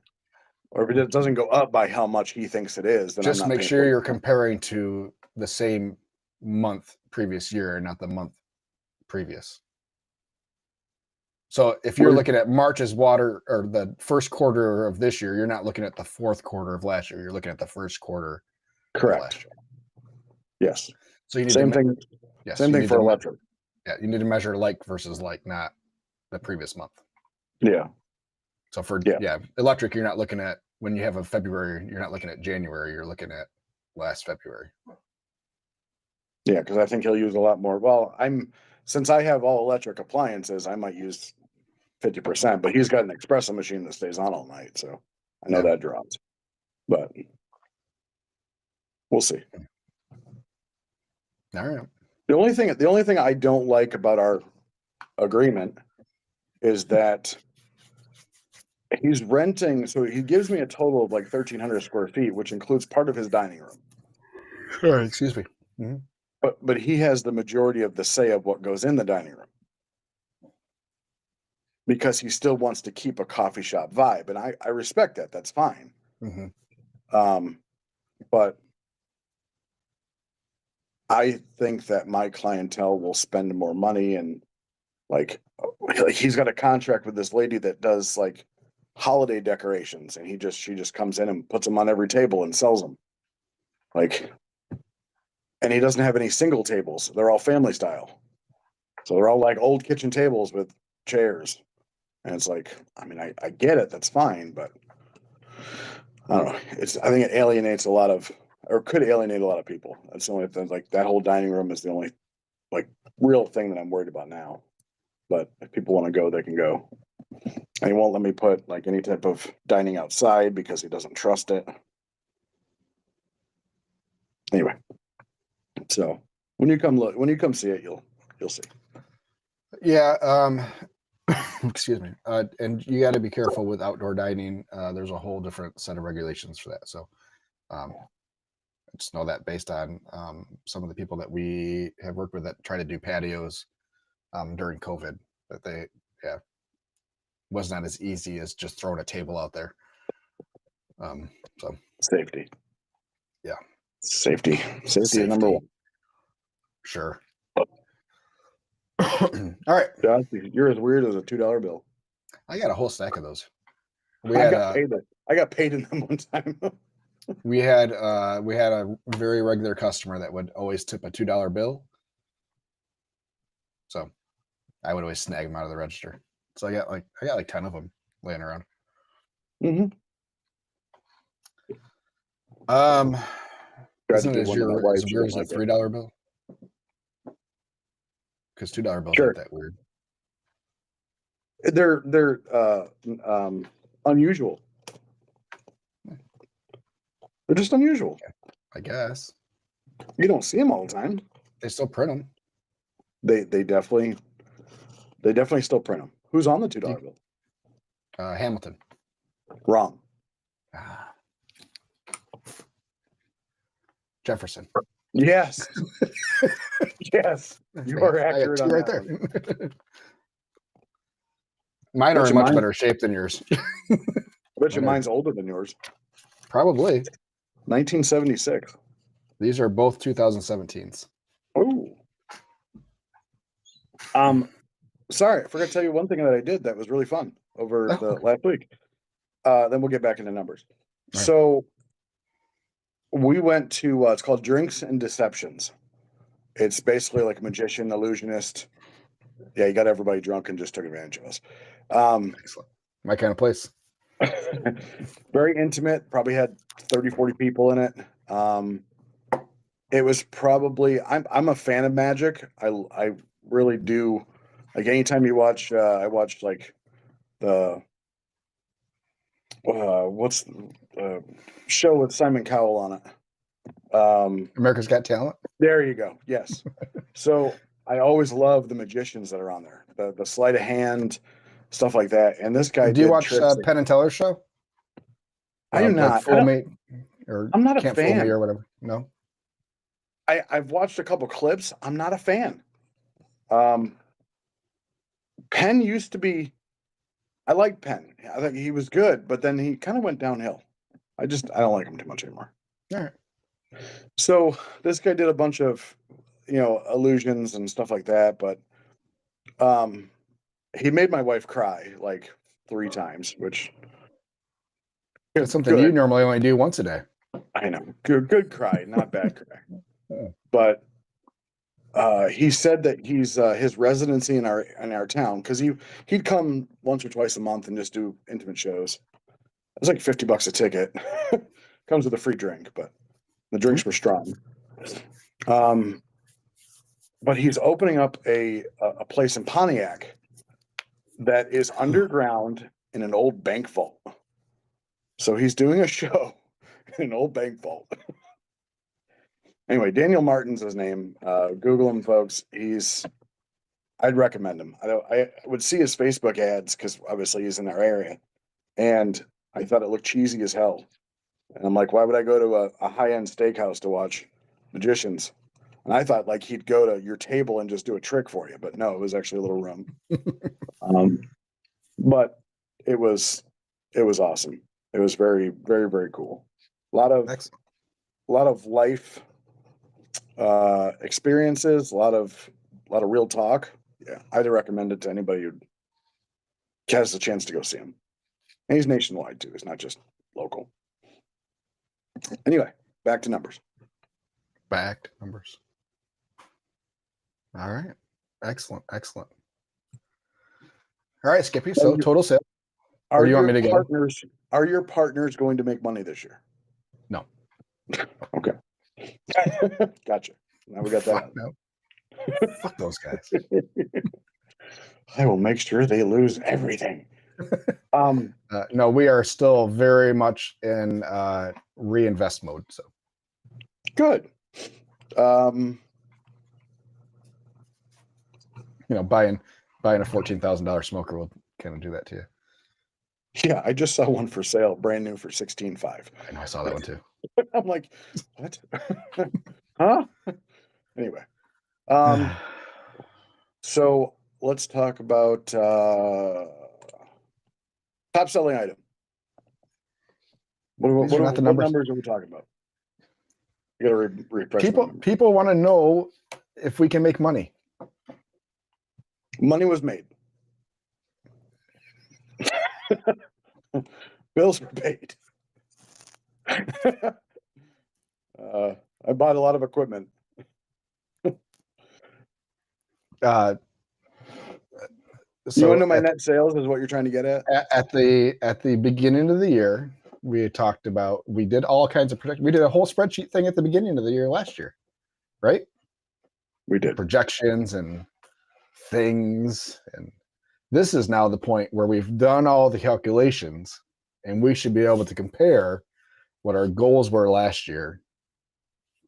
D: or if it doesn't go up by how much he thinks it is, then
B: Just
D: I'm not
B: make
D: paying
B: sure
D: for it.
B: you're comparing to the same month previous year, not the month previous. So if you're looking at March's water or the first quarter of this year, you're not looking at the fourth quarter of last year. You're looking at the first quarter of last
D: Correct.
B: year.
D: Yes.
B: So you need
D: Same
B: to
D: thing.
B: yes,
D: Same
B: you
D: thing
B: need
D: for
B: to
D: electric.
B: Yeah, you need to measure like versus like, not the previous month.
D: Yeah.
B: So for
D: Yeah.
B: electric, you're not looking at when you have a February, you're not looking at January, you're looking at last February.
D: Yeah, because I think he'll use a lot more. Well, since I have all electric appliances, I might use 50%, but he's got an espresso machine that stays on all night, so I know
B: Yeah.
D: that drops. But we'll see.
B: All right.
D: The only thing I don't like about our agreement is that he's renting, so he gives me a total of like 1,300 square feet, which includes part of his dining room.
B: Sure, excuse me.
D: But he has the majority of the say of what goes in the dining room. Because he still wants to keep a coffee shop vibe. And I respect that. That's fine.
B: Mm-hmm.
D: But I think that my clientele will spend more money, and like he's got a contract with this lady that does like holiday decorations, and she just comes in and puts them on every table and sells them. Like, and he doesn't have any single tables. They're all family style. So they're all like old kitchen tables with chairs. And it's like, I mean, I get it. That's fine. But I don't know. I think it alienates could alienate a lot of people. That's the only thing. Like that whole dining room is the only like real thing that I'm worried about now. But if people want to go, they can go. And he won't let me put like any type of dining outside because he doesn't trust it. Anyway, so when you come see it, you'll see.
B: Yeah. Excuse me. And you got to be careful with outdoor dining. There's a whole different set of regulations for that. So, just know that based on some of the people that we have worked with that try to do patios during COVID, that was not as easy as just throwing a table out there. So
D: Safety.
B: Yeah.
D: Safety is number one.
B: Sure. All right.
D: Josh, you're as weird as a $2 bill.
B: I got a whole stack of those.
D: I got paid in them one time.
B: We had a very regular customer that would always tip a $2 bill. So I would always snag them out of the register. So I got like 10 of them laying around.
D: Mm-hmm.
B: Isn't it as weird as a $3 bill? Because $2 bills aren't that weird.
D: They're unusual. They're just unusual.
B: I guess.
D: You don't see them all the time.
B: They still print them.
D: They definitely still print them. Who's on the $2 bill?
B: Hamilton.
D: Wrong.
B: Jefferson.
D: Yes. Yes. You are accurate on
B: right
D: that
B: there. Mine are in much better shape than yours.
D: I bet you mine's older than yours.
B: Probably.
D: 1976.
B: These are both 2017s.
D: Oh. Sorry, I forgot to tell you one thing that I did that was really fun over the last week. Then we'll get back into numbers. Right. So we went to it's called Drinks and Deceptions. It's basically like a magician, illusionist. Yeah, he got everybody drunk and just took advantage of us.
B: Excellent. My kind of place.
D: Very intimate, probably had 30, 40 people in it. It was probably I'm a fan of magic. I really do. Like anytime you watch I watch like the what's the show with Simon Cowell on it?
B: America's Got Talent.
D: There you go. Yes. So I always love the magicians that are on there. The sleight of hand, stuff like that. And this guy.
B: Do you watch Penn and Teller's show?
D: I do not.
B: Like Fool Me, or
D: I'm not a
B: Can't
D: fan.
B: Fool Me or whatever. No.
D: I've watched a couple clips. I'm not a fan. Penn used to be. I like Penn. I think he was good, but then he kind of went downhill. I don't like him too much anymore.
B: All right.
D: So this guy did a bunch of, illusions and stuff like that, but he made my wife cry like 3 times, which
B: it's something you normally only do once a day.
D: I know. Good cry, not bad cry. But he said that he's his residency in our town, because he'd come once or twice a month and just do intimate shows. It was like $50 a ticket. Comes with a free drink, but the drinks were strong. But he's opening up a place in Pontiac that is underground in an old bank vault. So he's doing a show in an old bank vault. Anyway, Daniel Martin's his name. Google him, folks. I'd recommend him. I would see his Facebook ads because obviously he's in our area, and I thought it looked cheesy as hell. And I'm like, why would I go to a high-end steakhouse to watch magicians? And I thought like he'd go to your table and just do a trick for you, but no, it was actually a little room. But it was awesome. It was very, very, very cool. A lot of life experiences, a lot of real talk. Yeah, I'd recommend it to anybody who has the chance to go see him. And he's nationwide too. It's not just local. Anyway, back to numbers.
B: All right. Excellent. All right, Skippy. So total sales.
D: Are your partners going to make money this year?
B: No.
D: Okay. Gotcha. Now we got that.
B: No. Fuck those guys.
D: I will make sure they lose everything.
B: No, we are still very much in reinvest mode. So
D: Good.
B: buying a $14,000 smoker will kind of do that to you.
D: Yeah, I just saw one for sale, brand new for $16,500.
B: I know, I saw that one too.
D: I'm like, what? Huh? Anyway, so let's talk about top selling item.
B: These are not the
D: what
B: numbers.
D: numbers are we talking about? You got to refresh my memory.
B: People want to know if we can make money.
D: Money was made. Bills were paid. I bought a lot of equipment.
B: So
D: You want to know my net sales is what you're trying to get at?
B: At the beginning of the year, we talked about, we did all kinds of projections. We did a whole spreadsheet thing at the beginning of the year last year, right?
D: We did.
B: Projections and things. And this is now the point where we've done all the calculations and we should be able to compare what our goals were last year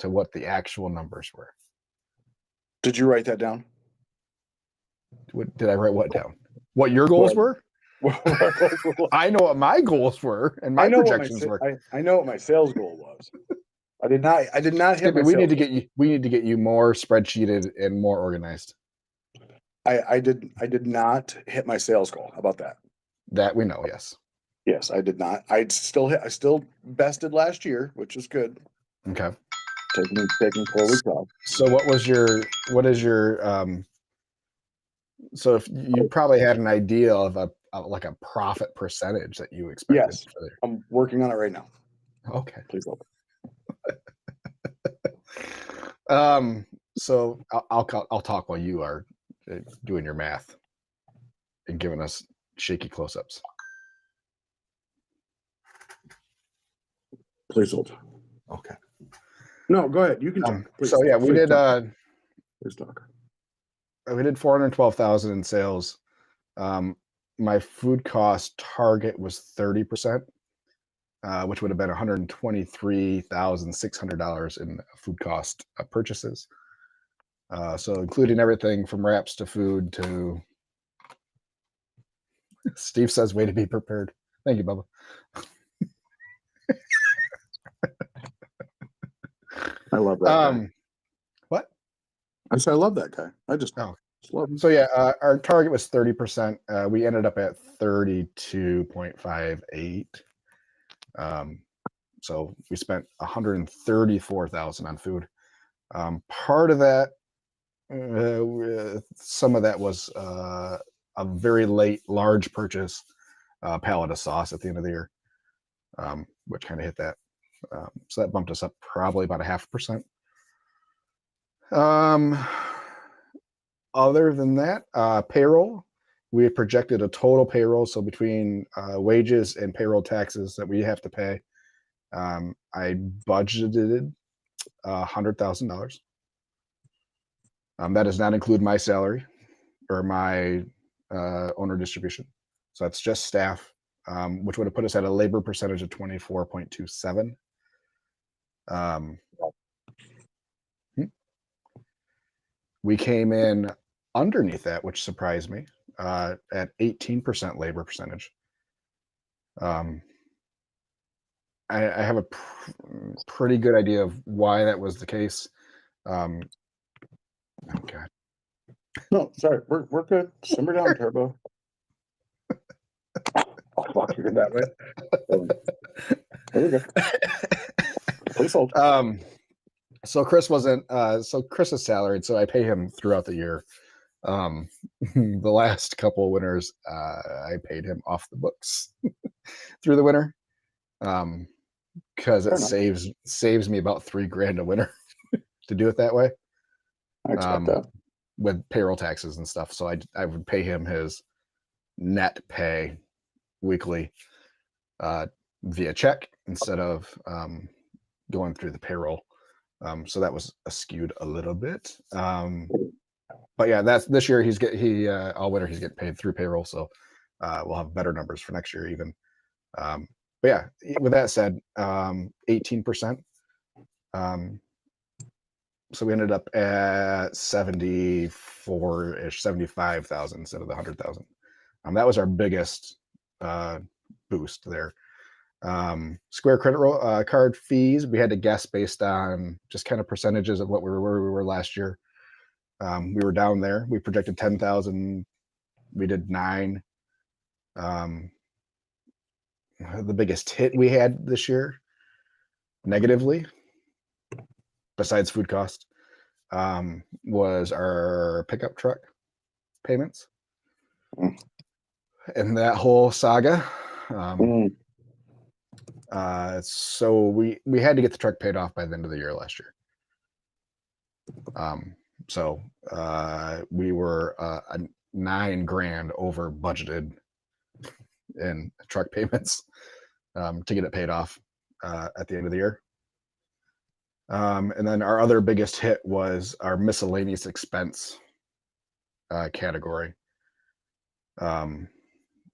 B: to what the actual numbers were.
D: Did you write that down?
B: Did I write what down? What your goals were? I know what my goals were and my projections were.
D: I know what my sales goal was. I did not hit my
B: we need to get you more spreadsheeted and more organized.
D: I did not hit my sales goal. How about that?
B: That we know, yes.
D: Yes, I did not. I still bested last year, which is good.
B: Okay.
D: Taking 4 weeks off.
B: So so if you probably had an idea of a profit percentage that you expected.
D: Yes, I'm working on it right now.
B: Okay.
D: Please help.
B: So I'll talk while you are doing your math and giving us shaky close-ups.
D: Please hold.
B: Okay.
D: No, go ahead. You can talk.
B: So yeah, we did.
D: Please talk.
B: We did 412,000 in sales. My food cost target was 30%, which would have been $123,600 in food cost purchases. So including everything from wraps to food to. Steve says, "Way to be prepared." Thank you, Bubba.
D: I love that guy.
B: What?
D: I said I love that guy. I just love him.
B: So yeah, our target was 30%. We ended up at 32.58. So we spent 134,000 on food. Part of that, some of that was a very late large purchase, pallet of sauce at the end of the year, which kind of hit that. So that bumped us up probably about 0.5%. Other than that, payroll, we had projected a total payroll. So between wages and payroll taxes that we have to pay, I budgeted $100,000. That does not include my salary or my owner distribution. So that's just staff, which would have put us at a labor percentage of 24.27. We came in underneath that, which surprised me, at 18% labor percentage. I have a pretty good idea of why that was the case. Oh God.
D: No, sorry, we're good. Simmer down, Turbo. Oh fuck, you're that way. There we go. Please hold.
B: So Chris wasn't. So Chris is salaried, so I pay him throughout the year. The last couple of winters, I paid him off the books through the winter, because it saves me about $3,000 a winter to do it that way.
D: I expect that
B: with payroll taxes and stuff. So I would pay him his net pay weekly via check instead of going through the payroll. So that was skewed a little bit. But yeah, that's this year all winter he's getting paid through payroll. So we'll have better numbers for next year even. But yeah, with that said, 18%. So we ended up at 74-ish, 75,000 instead of the 100,000. That was our biggest boost there. Square credit card fees, we had to guess based on just kind of percentages of where we were last year. We were down there. We projected 10,000. We did 9. The biggest hit we had this year, negatively, besides food cost, was our pickup truck payments. And that whole saga. So we had to get the truck paid off by the end of the year last year. So we were $9,000 over budgeted in truck payments to get it paid off at the end of the year. And then our other biggest hit was our miscellaneous expense category,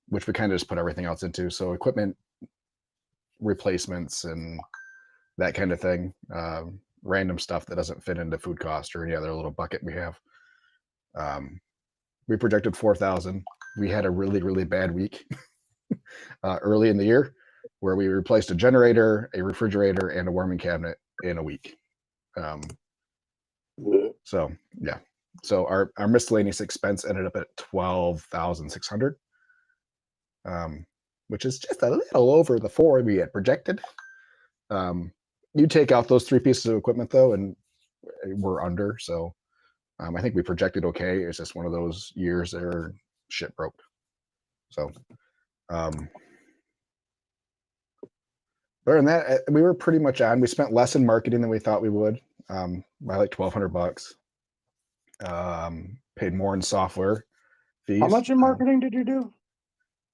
B: which we kind of just put everything else into. So equipment replacements and that kind of thing, random stuff that doesn't fit into food cost or any other little bucket we have. We projected 4,000. We had a really, really bad week early in the year where we replaced a generator, a refrigerator, and a warming cabinet in a week. So yeah, so our miscellaneous expense ended up at 12,600, which is just a little over the 4 we had projected. You take out those 3 pieces of equipment though, and we're under. So I think we projected okay. It's just one of those years that are shit broke. So other than that, we were pretty much on. We spent less in marketing than we thought we would, by like $1,200. Paid more in software fees.
D: How much in marketing did you do?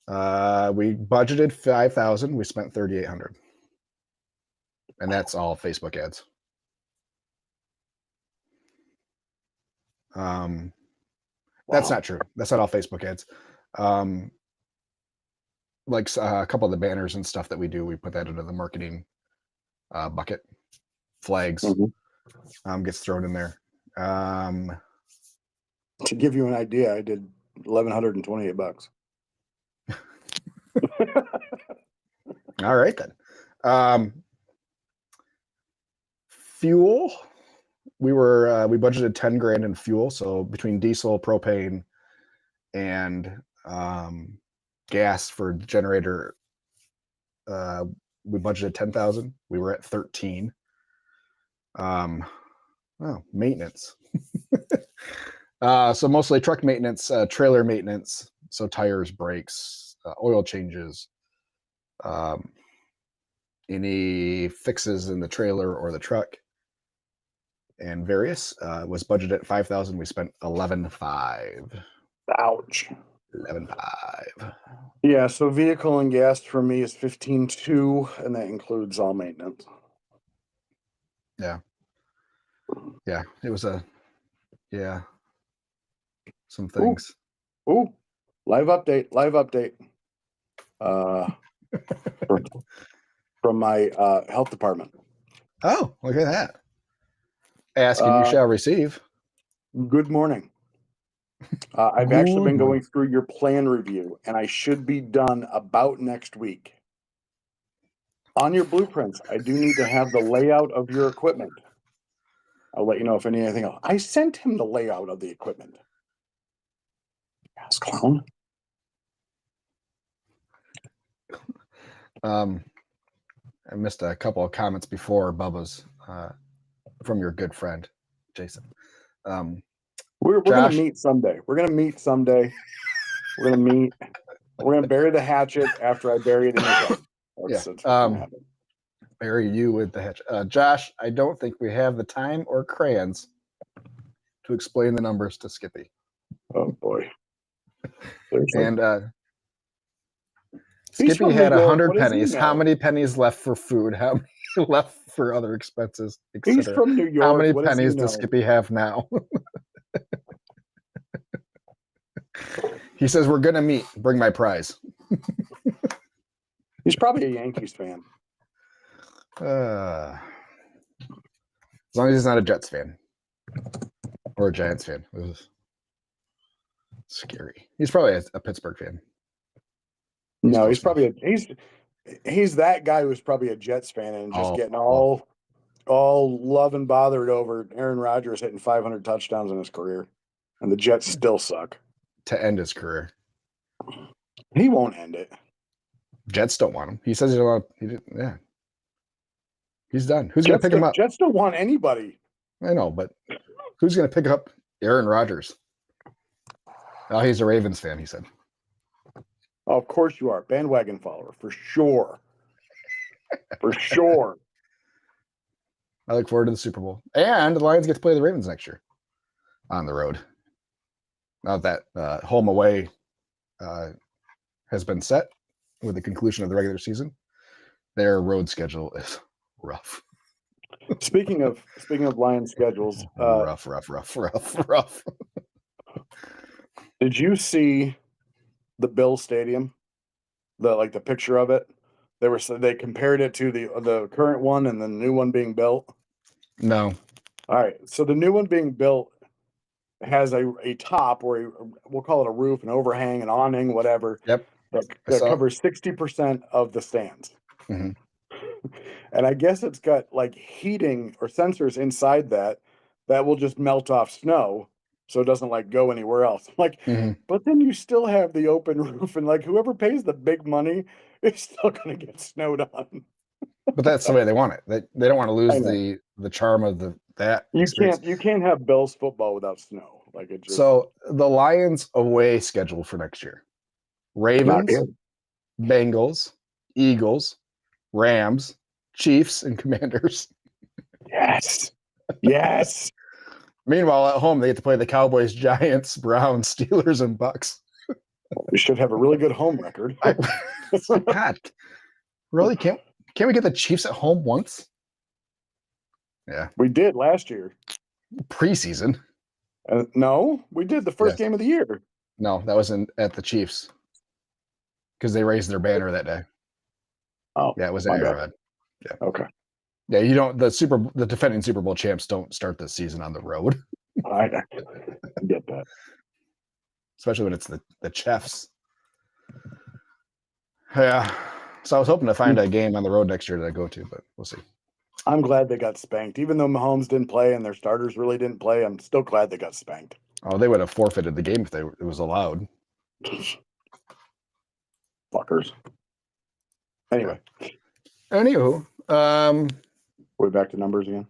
B: We budgeted 5,000. We spent 3,800, and that's all Facebook ads. That's not true. That's not all Facebook ads. Like a couple of the banners and stuff that we do, we put that into the marketing bucket. Flags gets thrown in there.
D: To give you an idea, I did $1,128.
B: All right then. Fuel, we budgeted 10 grand in fuel. So between diesel, propane, and gas for the generator, we budgeted 10,000. We were at 13. Maintenance. So mostly truck maintenance, trailer maintenance. So tires, brakes, oil changes, any fixes in the trailer or the truck, and various was budgeted at 5,000. We spent 11,500.
D: Ouch.
B: 11,500.
D: Yeah, so vehicle and gas for me is 15,200, and that includes all maintenance.
B: Yeah, it was some things.
D: Ooh, live update. From my health department.
B: Oh, look at that. Asking you shall receive.
D: Good morning. I've actually been going through your plan review, and I should be done about next week. On your blueprints, I do need to have the layout of your equipment. I'll let you know if anything else. I sent him the layout of the equipment. Ass clown.
B: I missed a couple of comments before Bubba's from your good friend, Jason.
D: We're going to meet someday. We're going to meet. We're going to bury the hatchet after I bury it in the ground. That's what's gonna happen.
B: Bury you with the hatchet. Josh, I don't think we have the time or crayons to explain the numbers to Skippy.
D: Oh, boy.
B: And Skippy had 100 pennies. How many pennies left for food? How many left for other expenses, etc.?
D: He's from New York.
B: How many pennies does Skippy have now? He says we're gonna meet. Bring my prize.
D: He's probably a Yankees fan.
B: As long as he's not a Jets fan or a Giants fan. It was scary. He's probably a Pittsburgh fan.
D: No, he's probably he's that guy who's probably a Jets fan and just getting all love and bothered over Aaron Rodgers hitting 500 touchdowns in his career, and the Jets still suck.
B: To end his career.
D: He won't end it.
B: Jets don't want him. He says he don't want. Yeah, he's done. Who's going to pick him up?
D: Jets don't want anybody.
B: I know, but who's going to pick up Aaron Rodgers? Oh, he's a Ravens fan. He said.
D: Oh, of course you are. Bandwagon follower for sure. For sure.
B: I look forward to the Super Bowl, and the Lions get to play the Ravens next year on the road. Now that home away has been set with the conclusion of the regular season, their road schedule is rough.
D: Speaking of Lions schedules,
B: rough.
D: Did you see the Bill Stadium? The picture of it. They compared it to the current one and the new one being built.
B: No.
D: All right. So the new one being built has a top where we'll call it a roof, an overhang, an awning, whatever.
B: Yep.
D: That covers 60% of the stands.
B: Mm-hmm.
D: And I guess it's got like heating or sensors inside that will just melt off snow, so it doesn't like go anywhere else. Like, but then you still have the open roof, and like whoever pays the big money is still going to get snowed on.
B: But that's the way they want it. They don't want to lose the charm of that.
D: You can't have Bills football without snow. Like it just,
B: so the Lions away schedule for next year: Ravens, Bengals, Eagles, Rams, Chiefs, and Commanders.
D: Yes. Yes.
B: Meanwhile, at home they get to play the Cowboys, Giants, Browns, Steelers, and Bucks.
D: We should have a really good home record.
B: God, really? Can't we get the Chiefs at home once? Yeah,
D: we did last year.
B: Preseason.
D: No, we did the first game of the year.
B: No, that was at the Chiefs because they raised their banner that day.
D: Oh,
B: yeah, it was at Arrowhead. Yeah.
D: Okay.
B: Yeah, you don't. The defending Super Bowl champs don't start the season on the road.
D: I get that,
B: especially when it's the Chiefs. Yeah. So I was hoping to find a game on the road next year that I go to, but we'll see.
D: I'm glad they got spanked. Even though Mahomes didn't play and their starters really didn't play, I'm still glad they got spanked.
B: Oh, they would have forfeited the game if it was allowed.
D: Fuckers. Anyway.
B: Anywho,
D: we're back to numbers again.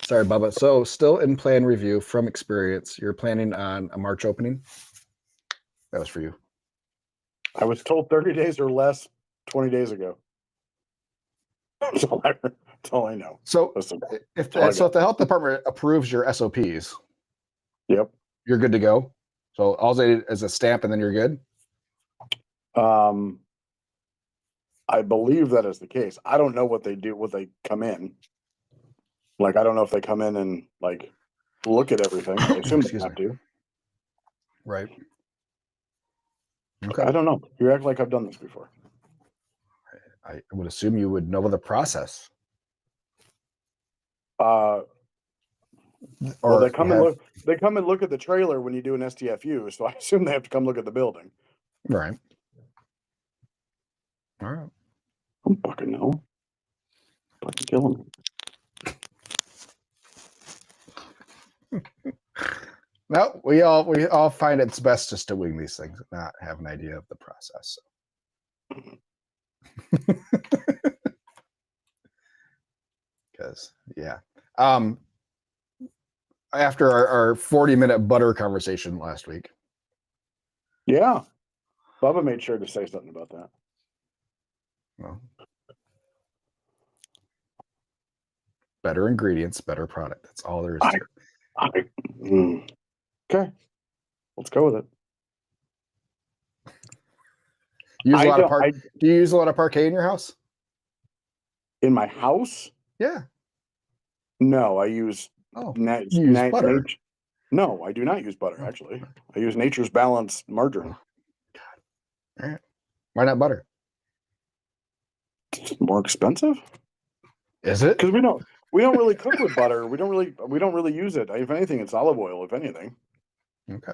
B: Sorry, Bubba. So still in plan review from experience, you're planning on a March opening? That was for you.
D: I was told 30 days or less 20 days ago. That's all I know.
B: So if the health department approves your SOPs,
D: yep,
B: you're good to go. So all they need is a stamp and then you're good.
D: I believe that is the case. I don't know what they do when they come in. Like, I don't know if they come in and like look at everything. I assume they have to.
B: Right.
D: Okay. I don't know. You act like I've done this before.
B: I would assume you would know the process.
D: Well, they come and look. They come and look at the trailer when you do an STFU, so I assume they have to come look at the building.
B: Right. All right.
D: I don't fucking know. Fucking killing
B: me. No, we all find it's best just to wing these things, not have an idea of the process. Because after our 40-minute butter conversation last week.
D: Yeah. Bubba made sure to say something about that.
B: Well, better ingredients, better product. That's all there is to it.
D: Okay. Let's go with it.
B: Do you use a lot of parquet in your house?
D: In my house?
B: Yeah.
D: No, I use
B: butter.
D: No, I do not use butter, actually. I use Nature's Balance margarine.
B: All right. Why not butter?
D: It's more expensive?
B: Is it?
D: Because we don't really cook with butter. We don't really use it. If anything, it's olive oil, if anything.
B: Okay.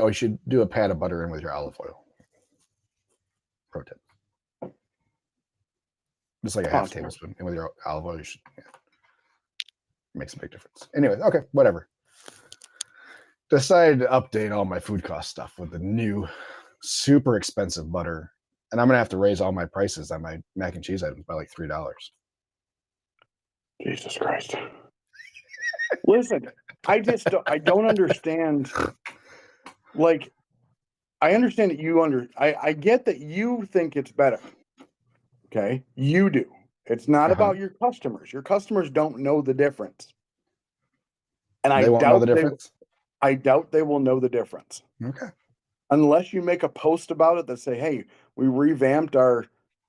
B: Oh, you should do a pat of butter in with your olive oil. Pro tip. Just like a half
D: Possible.
B: tablespoon. And with your olive oil, you should makes a big difference. Anyway, okay, whatever. Decided to update all my food cost stuff with the new super expensive butter. And I'm gonna have to raise all my prices on my mac and cheese items by like $3.
D: Jesus Christ. Listen, I don't understand. Like, I understand that I get that you think it's better. Okay? You do. It's not about your customers. Your customers don't know the difference. And
B: They won't know the difference?
D: I doubt they will know the difference.
B: Okay.
D: Unless you make a post about it that say, hey, we revamped our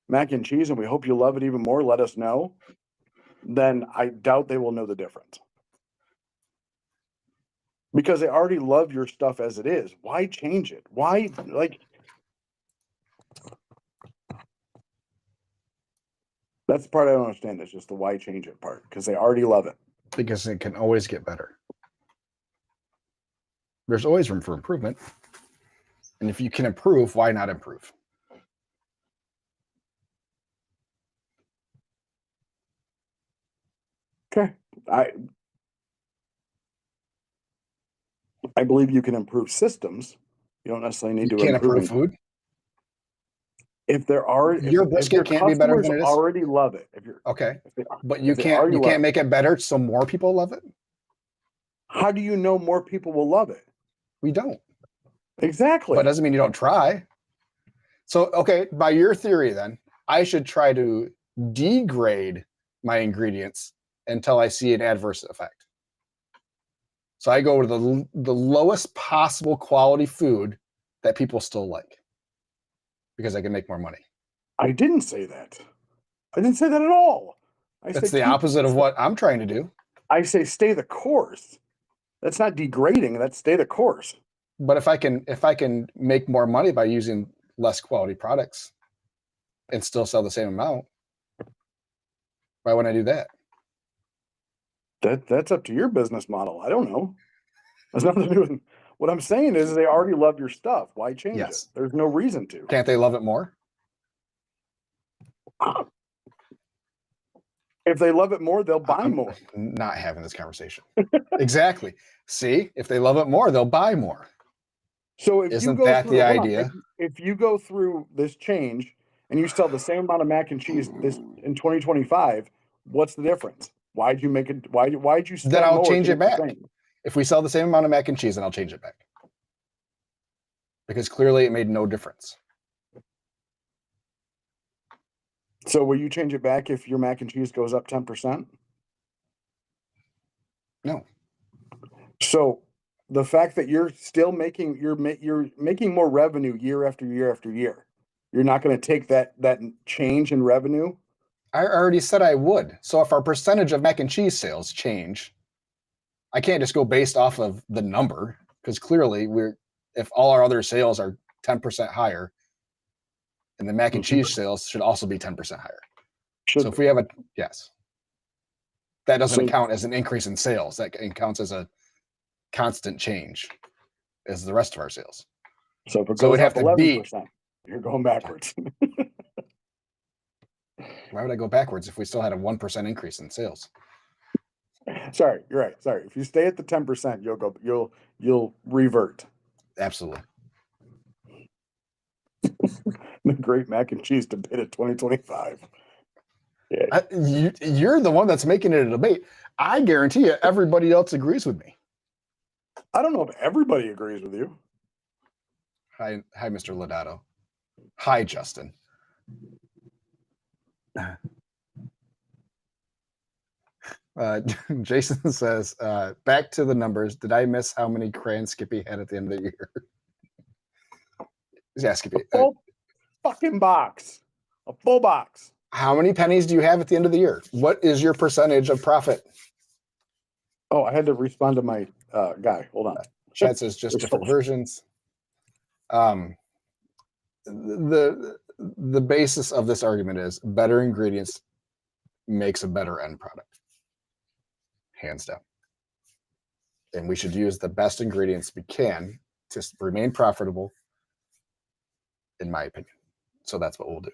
D: mac and cheese and we hope you love it even more, let us know. Then I doubt they will know the difference. Because they already love your stuff as it is. Why change it? Why, like, that's the part I don't understand. It's just the why change it part. Because they already love it.
B: Because it can always get better. There's always room for improvement. And if you can improve, why not improve?
D: Okay. I believe you can improve systems. You don't necessarily need
B: You
D: to
B: can't
D: improve
B: improve food.
D: If there are,
B: Your brisket can't be better than it is?
D: Already love it.
B: Okay,
D: if
B: but you
D: they already
B: can't
D: love
B: make it better so more people love it.
D: How do you know more people will love it?
B: We don't.
D: Exactly.
B: But doesn't mean you don't try. So, okay, by your theory, then I should try to degrade my ingredients until I see an adverse effect. So I go to the lowest possible quality food that people still like because I can make more money.
D: I didn't say that. I didn't say that at all.
B: That's the opposite of what I'm trying to do.
D: I say stay the course. That's not degrading. That's stay the course.
B: But if I can make more money by using less quality products and still sell the same amount, why wouldn't I do that?
D: That's up to your business model. I don't know. That's nothing to do with what I'm saying is they already love your stuff. Why change it? There's no reason to.
B: Can't they love it more?
D: If they love it more, they'll buy more.
B: Not having this conversation. Exactly. See, if they love it more, they'll buy more.
D: So if
B: Isn't
D: you go
B: that
D: through,
B: the idea?
D: if you go through this change and you sell the same amount of mac and cheese this in 2025, what's the difference? Why'd you make it? Why'd you spend
B: Then I'll
D: more
B: change
D: to
B: it
D: make the
B: back.
D: same?
B: If we sell the same amount of mac and cheese, then I'll change it back. Because clearly it made no difference.
D: So will you change it back if your mac and cheese goes up 10%?
B: No.
D: So the fact that you're still making you're making more revenue year after year after year, you're not going to take that change in revenue.
B: I already said I would. So if our percentage of mac and cheese sales change, I can't just go based off of the number because clearly if all our other sales are 10% higher, and the mac and cheese sales should also be 10% higher. So if we have yes, that doesn't count as an increase in sales. That counts as a constant change as the rest of our sales.
D: So if it goes up 11%, you're going backwards.
B: Why would I go backwards if we still had a 1% increase in sales?
D: Sorry, you're right. Sorry. If you stay at the 10%, you'll revert.
B: Absolutely.
D: The great mac and cheese debate of 2025.
B: Yeah. You're the one that's making it a debate. I guarantee you everybody else agrees with me.
D: I don't know if everybody agrees with you.
B: Hi, Mr. Lodato. Hi, Justin. Jason says, back to the numbers. Did I miss how many crayons Skippy had at the end of the year? Yeah, Skippy.
D: A full fucking box. A full box.
B: How many pennies do you have at the end of the year? What is your percentage of profit?
D: Oh, I had to respond to my Guy, hold on.
B: Chad says just different versions. The basis of this argument is better ingredients makes a better end product, hands down. And we should use the best ingredients we can to remain profitable, in my opinion. So that's what we'll do.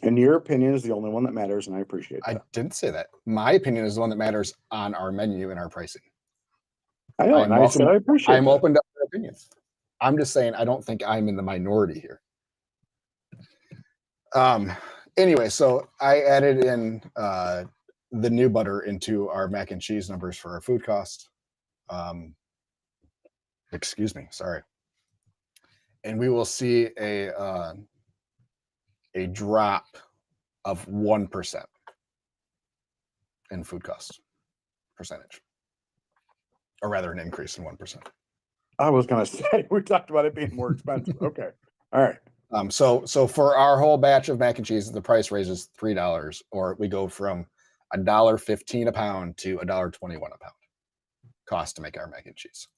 D: And your opinion is the only one that matters, and I appreciate that.
B: I didn't say that. My opinion is the one that matters on our menu and our pricing.
D: I know, and I said I appreciate
B: I'm
D: that.
B: open to other opinions. I'm just saying I don't think I'm in the minority here. Anyway, so I added in the new butter into our mac and cheese numbers for our food cost. Excuse me, sorry. And we will see a drop of 1% in food cost percentage, or rather an increase in 1%.
D: I was going to say, we talked about it being more expensive. Okay. All right.
B: So for our whole batch of mac and cheese, the price raises $3, or we go from $1.15 a pound to $1.21 a pound cost to make our mac and cheese.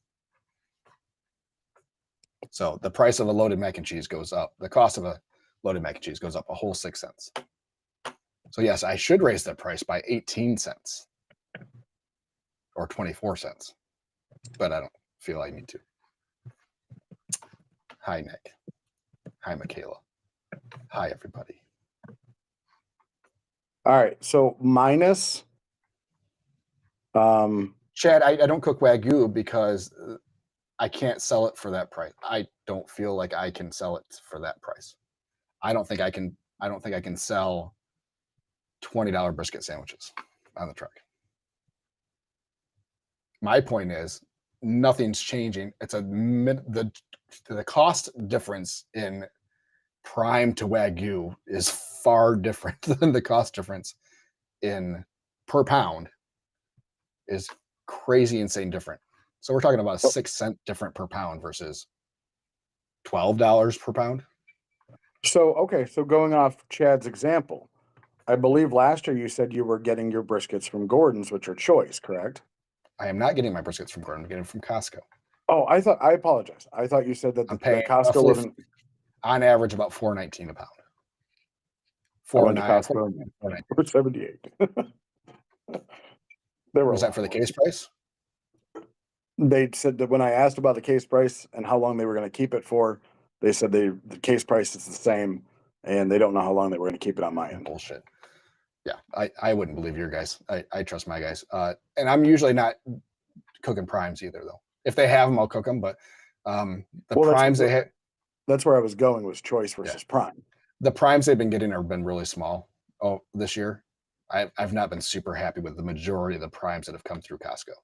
B: So the price of a loaded mac and cheese goes up. The cost of a loaded mac and cheese goes up a whole 6 cents. So yes, I should raise the price by 18 cents or 24 cents, but I don't feel I need to. Hi, Nick. Hi, Michaela. Hi, everybody.
D: All right. So minus.
B: Chad, I don't cook Wagyu because I can't sell it for that price. I don't feel like I can sell it for that price. I don't think I can sell $20 brisket sandwiches on the truck. My point is nothing's changing. It's the cost difference in prime to Wagyu is far different than the cost difference in per pound is crazy, insane different. So we're talking about a 6 cent different per pound versus $12 per pound.
D: So, okay. So going off Chad's example, I believe last year you said you were getting your briskets from Gordon's, which are choice, correct?
B: I am not getting my briskets from Gordon. I'm getting them from Costco.
D: Oh, I apologize. I thought you said that
B: I'm paying
D: Costco wasn't
B: on average about $4.19 a pound.
D: $4.78.
B: Was that for the case price?
D: They said that when I asked about the case price and how long they were going to keep it for, they said the case price is the same and they don't know how long they were going to keep it on my end.
B: Bullshit. Yeah, I wouldn't believe your guys. I trust my guys. And I'm usually not cooking primes either, though. If they have them, I'll cook them. But primes they have.
D: That's where I was going, was choice versus prime.
B: The primes they've been getting have been really small. This year, I've not been super happy with the majority of the primes that have come through Costco.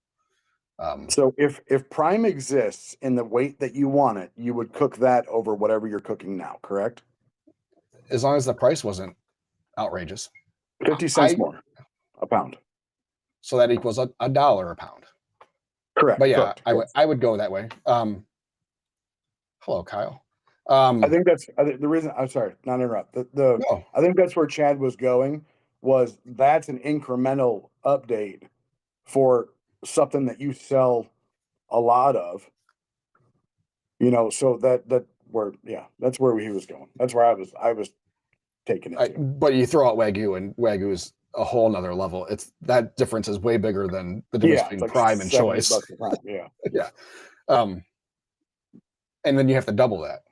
D: So if prime exists in the weight that you want it, you would cook that over whatever you're cooking now, correct?
B: As long as the price wasn't outrageous.
D: 50 cents more a pound.
B: So that equals $1 a pound.
D: Correct.
B: But yeah,
D: correct.
B: I would go that way. Hello, Kyle.
D: I think that's the reason. I'm sorry, not to interrupt.
B: No.
D: I think that's where Chad was going. Was that's an incremental update for something that you sell a lot of. So that's where he was going. That's where I was taking it to.
B: But you throw out Wagyu, and Wagyu is a whole nother level. That difference is way bigger than the difference between like prime and choice.
D: Prime, yeah.
B: Yeah. And then you have to double that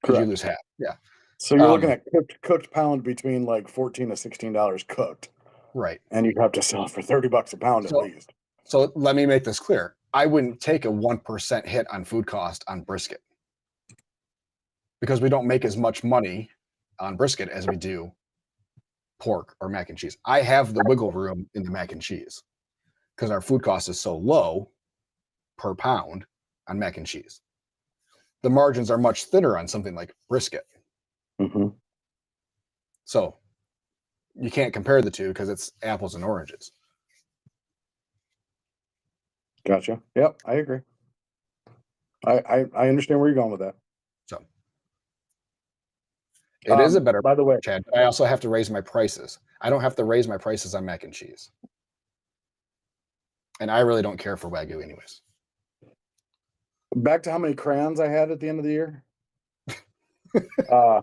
B: because you lose half. Yeah.
D: So you're looking at cooked pound between like $14 to $16 cooked.
B: Right.
D: And you'd have to sell it for $30 a pound at least.
B: So let me make this clear. I wouldn't take a 1% hit on food cost on brisket because we don't make as much money on brisket as we do pork or mac and cheese. I have the wiggle room in the mac and cheese because our food cost is so low per pound on mac and cheese. The margins are much thinner on something like brisket.
D: Mm-hmm.
B: So you can't compare the two because it's apples and oranges.
D: Gotcha. Yep, I agree. I understand where you're going with that.
B: So it is a better,
D: by the way,
B: Chad, but I also have to raise my prices. I don't have to raise my prices on mac and cheese. And I really don't care for Wagyu anyways.
D: Back to how many crayons I had at the end of the year. Right.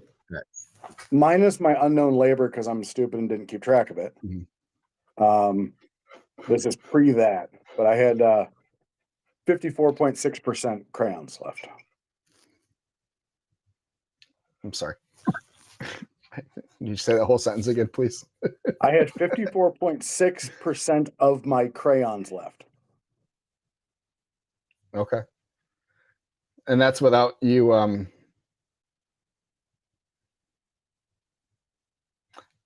D: Minus my unknown labor because I'm stupid and didn't keep track of it.
B: Mm-hmm.
D: This is pre that, but I had 54.6% crayons left.
B: I'm sorry. Can you say that whole sentence again, please?
D: I had 54.6% of my crayons left.
B: Okay. And that's without you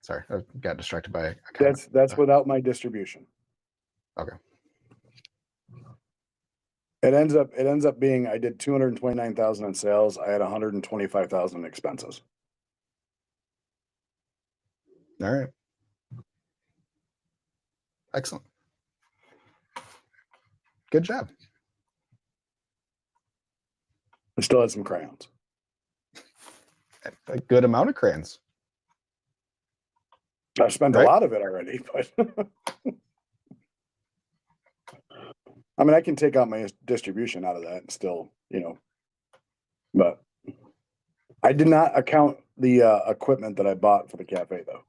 B: sorry, I got distracted by a comment.
D: That's without my distribution.
B: Okay.
D: It ends up being I did 229,000 in sales. I had 125,000 in expenses.
B: All right. Excellent. Good job.
D: I still had some crayons.
B: A good amount of crayons.
D: I've spent a lot of it already, but I mean, I can take out my distribution out of that and still, but I did not account the equipment that I bought for the cafe though.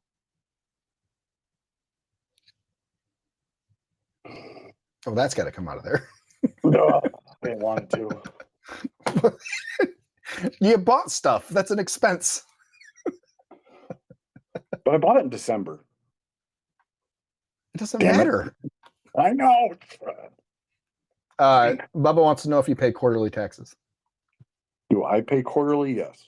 B: Oh, that's got to come out of there.
D: No, I didn't want to.
B: You bought stuff. That's an expense.
D: But I bought it in December.
B: It doesn't
D: Damn it.
B: matter.
D: I know.
B: Bubba wants to know if you pay quarterly taxes.
D: Do I pay quarterly? Yes.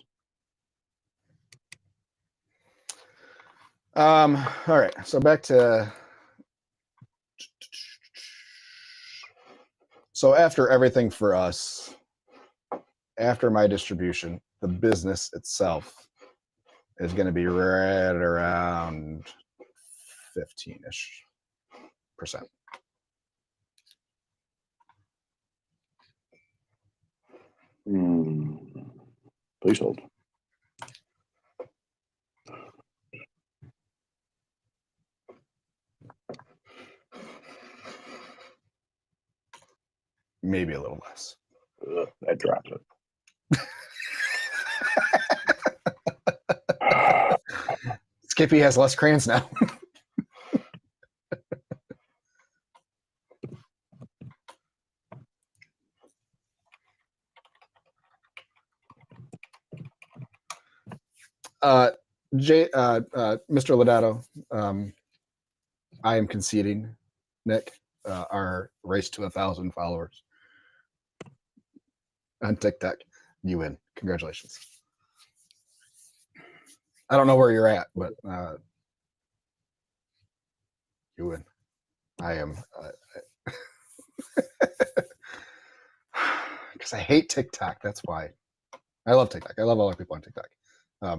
B: All right. So back to. So after everything for us, after my distribution, the business itself is going to be right around 15-ish %.
D: Please hold.
B: Maybe a little less.
D: I dropped it.
B: Skippy has less crayons now. Mr. Lodato, I am conceding, Nick, our race to 1,000 followers on TikTok. You win. Congratulations. I don't know where you're at, but you win. I am. Because I hate TikTok. That's why. I love TikTok. I love all our people on TikTok.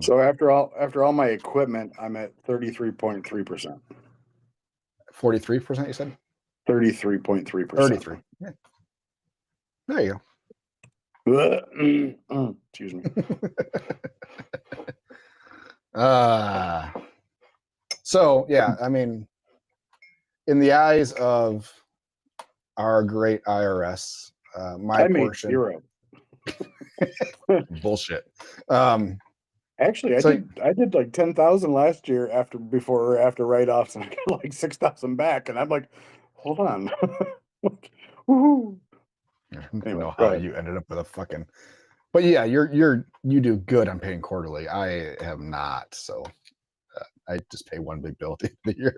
D: So after all my equipment, I'm at 33.3%.
B: 43%, you said?
D: 33.3%.
B: 33. Yeah. There you
D: go. Excuse me.
B: So yeah, I mean, in the eyes of our great IRS, my portion.
D: Zero.
B: Bullshit.
D: Actually, I did like 10,000 last year after write-offs, and I got like 6,000 back, and I'm like, hold on. Woohoo.
B: I don't know how you ended up with a fucking. But yeah, you do good on paying quarterly. I have not, so I just pay one big bill at the end of the year.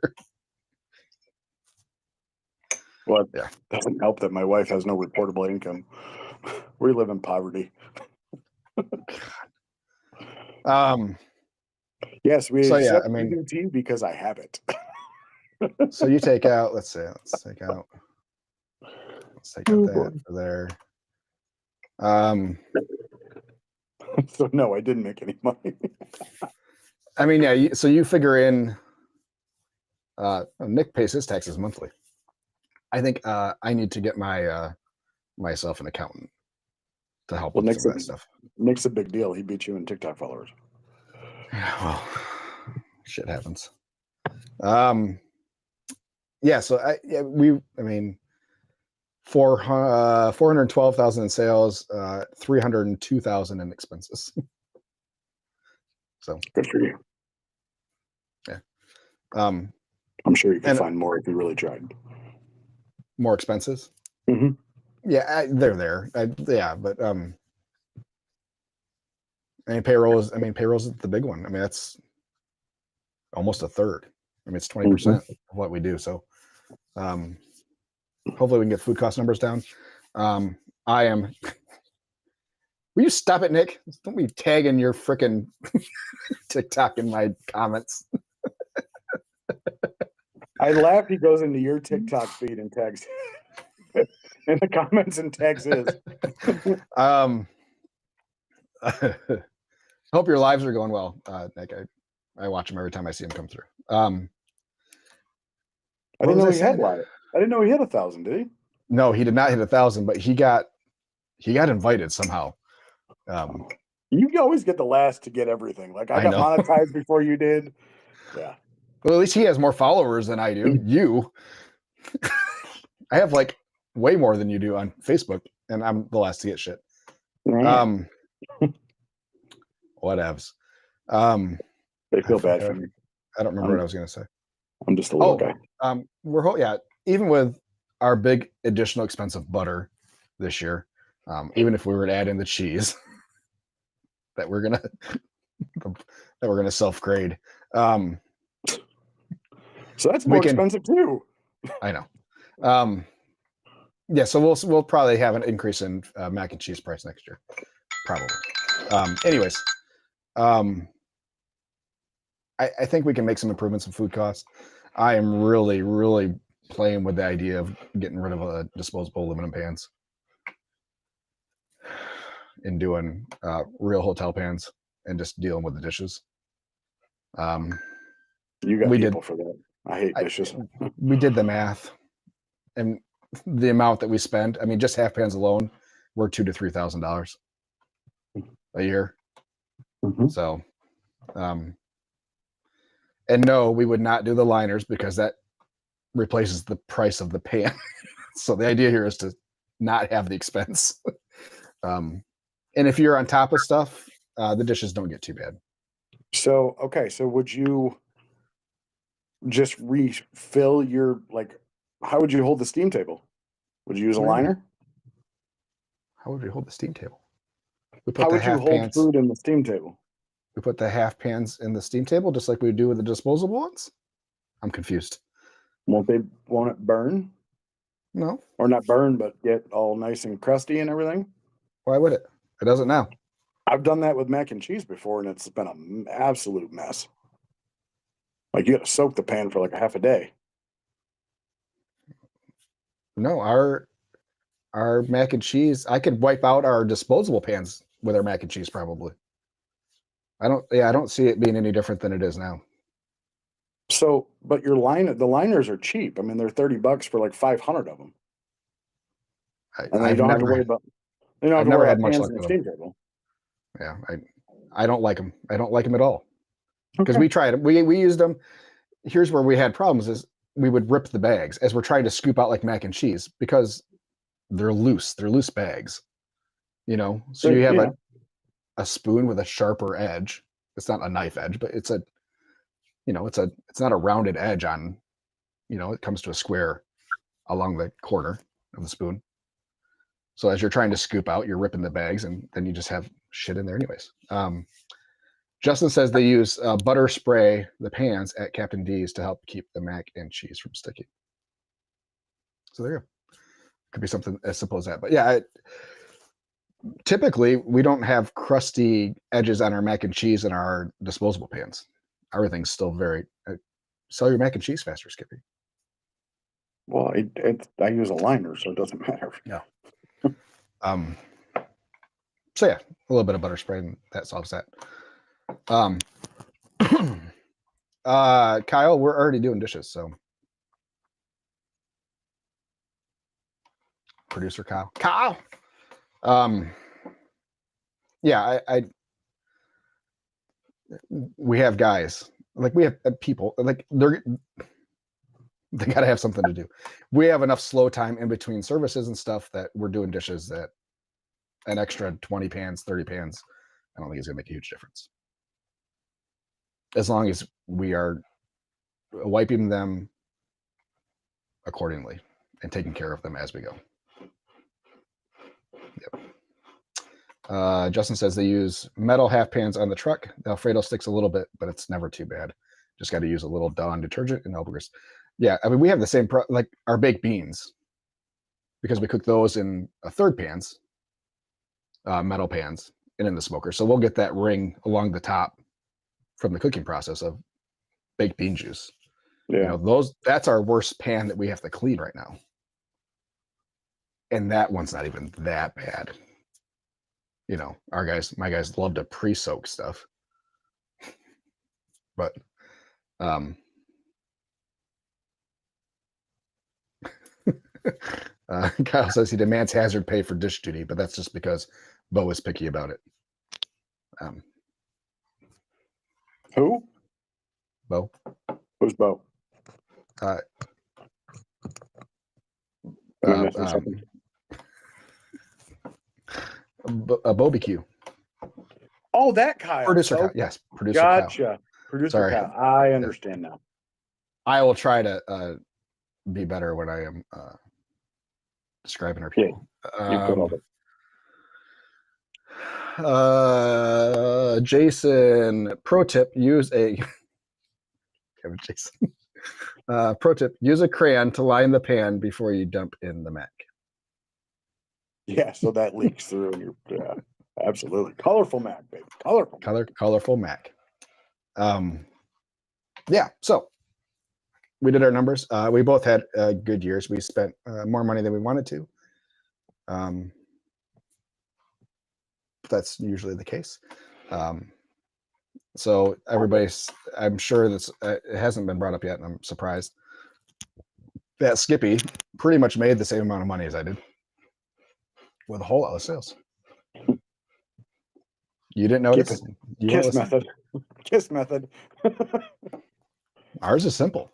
D: Well, yeah, doesn't help that my wife has no reportable income. We live in poverty. Yes, we.
B: So yeah, I mean,
D: because I have it.
B: So you take out. Let's take out that for there.
D: So no, I didn't make any money.
B: I mean, yeah. So you figure in. Nick pays his taxes monthly. I think I need to get myself an accountant to help with some of that stuff.
D: Nick's a big deal. He beat you in TikTok followers.
B: Yeah, well, shit happens. Yeah. So 412,000 in sales, 302,000 in expenses. So
D: Good for you.
B: yeah.
D: I'm sure you could
B: and-
D: find more if you really tried.
B: More expenses.
D: Mhm.
B: Yeah, they're there. Yeah, but payroll's the big one. I mean, that's almost a third. I mean, it's 20% of what we do. So hopefully we can get food cost numbers down. I am. Will you stop it, Nick? Don't be tagging your freaking TikTok in my comments.
D: I laugh. He goes into your TikTok feed and tags in the comments and tags his.
B: Hope your lives are going well, Nick. I watch them every time I see them come through.
D: I didn't know he had live. I didn't know he had 1,000. Did he?
B: No, he did not hit 1,000, but he got invited somehow.
D: You always get the last to get everything. Like I got monetized before you did. Yeah.
B: Well, at least he has more followers than I do. You, I have like way more than you do on Facebook, and I'm the last to get shit.
D: Right.
B: Whatevs.
D: They feel bad for me.
B: I don't remember what I was going to say.
D: I'm just a little guy.
B: Even with our big additional expense of butter this year, even if we were to add in the cheese that we're gonna self-grade.
D: So that's more expensive too.
B: I know. Yeah, so we'll probably have an increase in mac and cheese price next year, probably. Anyways, I think we can make some improvements in food costs. I am really, really playing with the idea of getting rid of disposable aluminum pans and doing real hotel pans and just dealing with the dishes.
D: You got people for that. I hate dishes.
B: We did the math, and the amount that we spend. I mean, just half pans alone, we're $2,000 to $3,000 a year.
D: Mm-hmm.
B: So, and no, we would not do the liners because that replaces the price of the pan. So the idea here is to not have the expense. And if you're on top of stuff, the dishes don't get too bad.
D: So, okay. So would you just refill your, like, how would you hold the steam table? Would you use a liner?
B: How would we hold the steam table?
D: How would you hold food in the steam table?
B: We put the half pans in the steam table just like we do with the disposable ones? I'm confused.
D: Won't it burn?
B: No.
D: Or not burn, but get all nice and crusty and everything?
B: Why would it? It doesn't now.
D: I've done that with mac and cheese before, and it's been an absolute mess. Like, you got to soak the pan for like a half a day.
B: No, our mac and cheese, I could wipe out our disposable pans with our mac and cheese probably. I don't see it being any different than it is now.
D: So, but the liners are cheap. I mean, they're $30 for like 500 of them. And you don't have to worry about. You don't have to worry about pans in the steam table.
B: Yeah, I don't like them. I don't like them at all. Because we tried them. We used them. Here's where we had problems: is we would rip the bags as we're trying to scoop out like mac and cheese because they're loose. They're loose bags. You know, so you have a spoon with a sharper edge. It's not a knife edge, but it's not a rounded edge on, it comes to a square along the corner of the spoon. So as you're trying to scoop out, you're ripping the bags and then you just have shit in there anyways. Justin says they use butter spray the pans at Captain D's to help keep the mac and cheese from sticking. So there you go. Could be something as simple as that. But yeah, typically we don't have crusty edges on our mac and cheese in our disposable pans. Everything's still very sell your mac and cheese faster, Skippy.
D: Well, I use a liner, so it doesn't matter.
B: Yeah. So yeah, a little bit of butter spray and that solves that. Kyle, we're already doing dishes, so producer Kyle. Yeah, we have guys, like we have people, like They got to have something to do. We have enough slow time in between services and stuff that we're doing dishes that an extra 20 pans, 30 pans, I don't think it's going to make a huge difference. As long as we are wiping them accordingly and taking care of them as we go. Yep. Justin says they use metal half pans on the truck. The Alfredo sticks a little bit, but it's never too bad. Just got to use a little Dawn detergent and elbow grease. Yeah, I mean, we have the same, like our baked beans, because we cook those in a third pans, metal pans, and in the smoker. So we'll get that ring along the top from the cooking process of baked bean juice.
D: Yeah.
B: You know, that's our worst pan that we have to clean right now. And that one's not even that bad. You know, my guys love to pre-soak stuff. But Kyle says he demands hazard pay for dish duty, but that's just because Bo is picky about it.
D: Who?
B: Bo.
D: Who's Bo?
B: Bobecue.
D: Oh, that Kyle.
B: Producer Kyle. Yes, producer Kyle.
D: Gotcha. Producer
B: Sorry.
D: Kyle. I understand now.
B: I will try to be better when I am describing our people.
D: You put all
B: Jason, pro tip, use a Kevin Jason. Pro tip, use a crayon to line the pan before you dump in the mac.
D: Yeah, so that leaks through. Yeah, absolutely. Colorful mac, baby.
B: Colorful mac. Yeah, so we did our numbers. We both had good years. We spent more money than we wanted to. That's usually the case. So everybody's, I'm sure that's, it hasn't been brought up yet, and I'm surprised that Skippy pretty much made the same amount of money as I did with a whole lot of sales. You didn't notice?
D: Kiss method. Kiss method.
B: Ours is simple.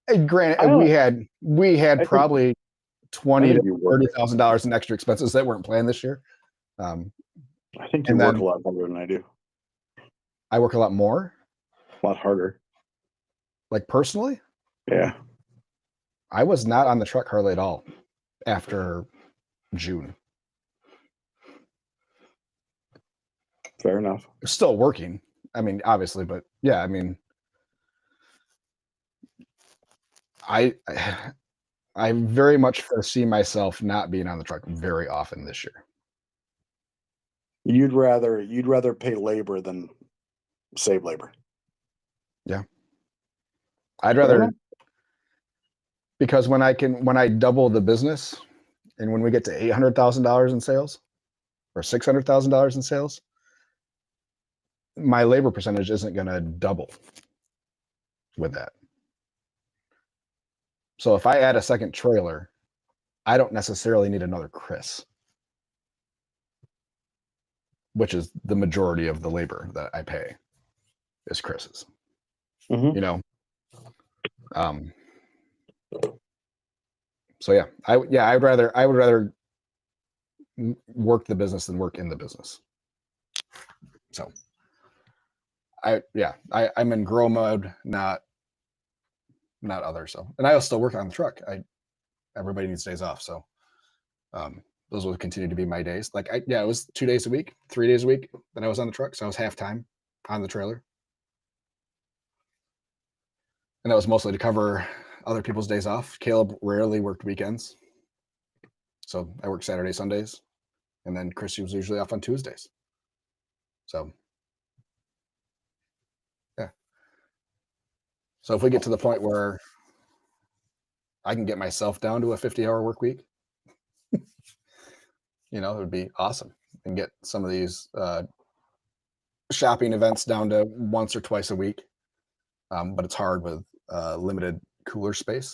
B: And granted, we had probably $20,000 to $30,000 in extra expenses that weren't planned this year.
D: I think you work a lot harder than I do.
B: I work a lot more.
D: A lot harder.
B: Like personally?
D: Yeah.
B: I was not on the truck hardly at all after June.
D: Fair enough.
B: Still working. I mean, obviously, but yeah, I mean, I very much foresee myself not being on the truck very often this year.
D: You'd rather pay labor than save labor.
B: Yeah. I'd rather, because when I double the business and when we get to $800,000 in sales or $600,000 in sales, my labor percentage isn't going to double with that. So if I add a second trailer, I don't necessarily need another Chris, which is the majority of the labor that I pay is Chris's.
D: Mm-hmm.
B: You know? So yeah, I would rather work the business than work in the business. So I'm in grow mode, not other. So, and I will still work on the truck. Everybody needs days off. So, those will continue to be my days. Like it was 2 days a week, 3 days a week that I was on the truck. So I was half time on the trailer. And that was mostly to cover other people's days off. Caleb rarely worked weekends. So I worked Saturday, Sundays. And then Chris was usually off on Tuesdays. So, yeah. So if we get to the point where I can get myself down to a 50-hour work week, it would be awesome. And get some of these shopping events down to once or twice a week. But it's hard with limited cooler space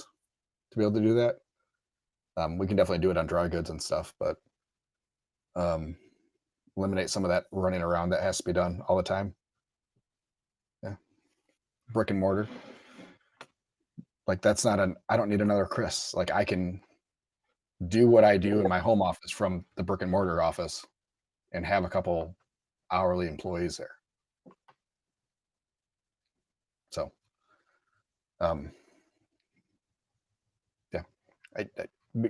B: to be able to do that. We can definitely do it on dry goods and stuff, but eliminate some of that running around that has to be done all the time. Yeah. Brick and mortar. Like that's not I don't need another Chris. Like I can do what I do in my home office from the brick and mortar office and have a couple hourly employees there. So,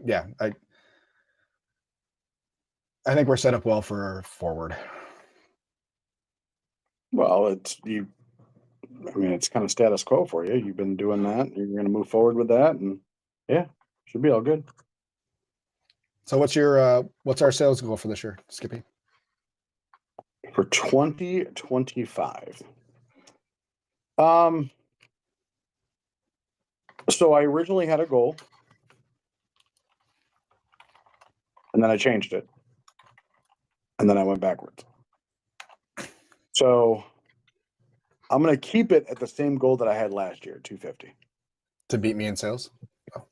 B: yeah, I think we're set up well for forward.
D: Well, it's kind of status quo for you. You've been doing that. You're going to move forward with that, and yeah, should be all good.
B: So what's our sales goal for this year, Skippy?
D: For 2025. So I originally had a goal, and then I changed it, and then I went backwards. So I'm going to keep it at the same goal that I had last year, 250.
B: To beat me in sales? Oh.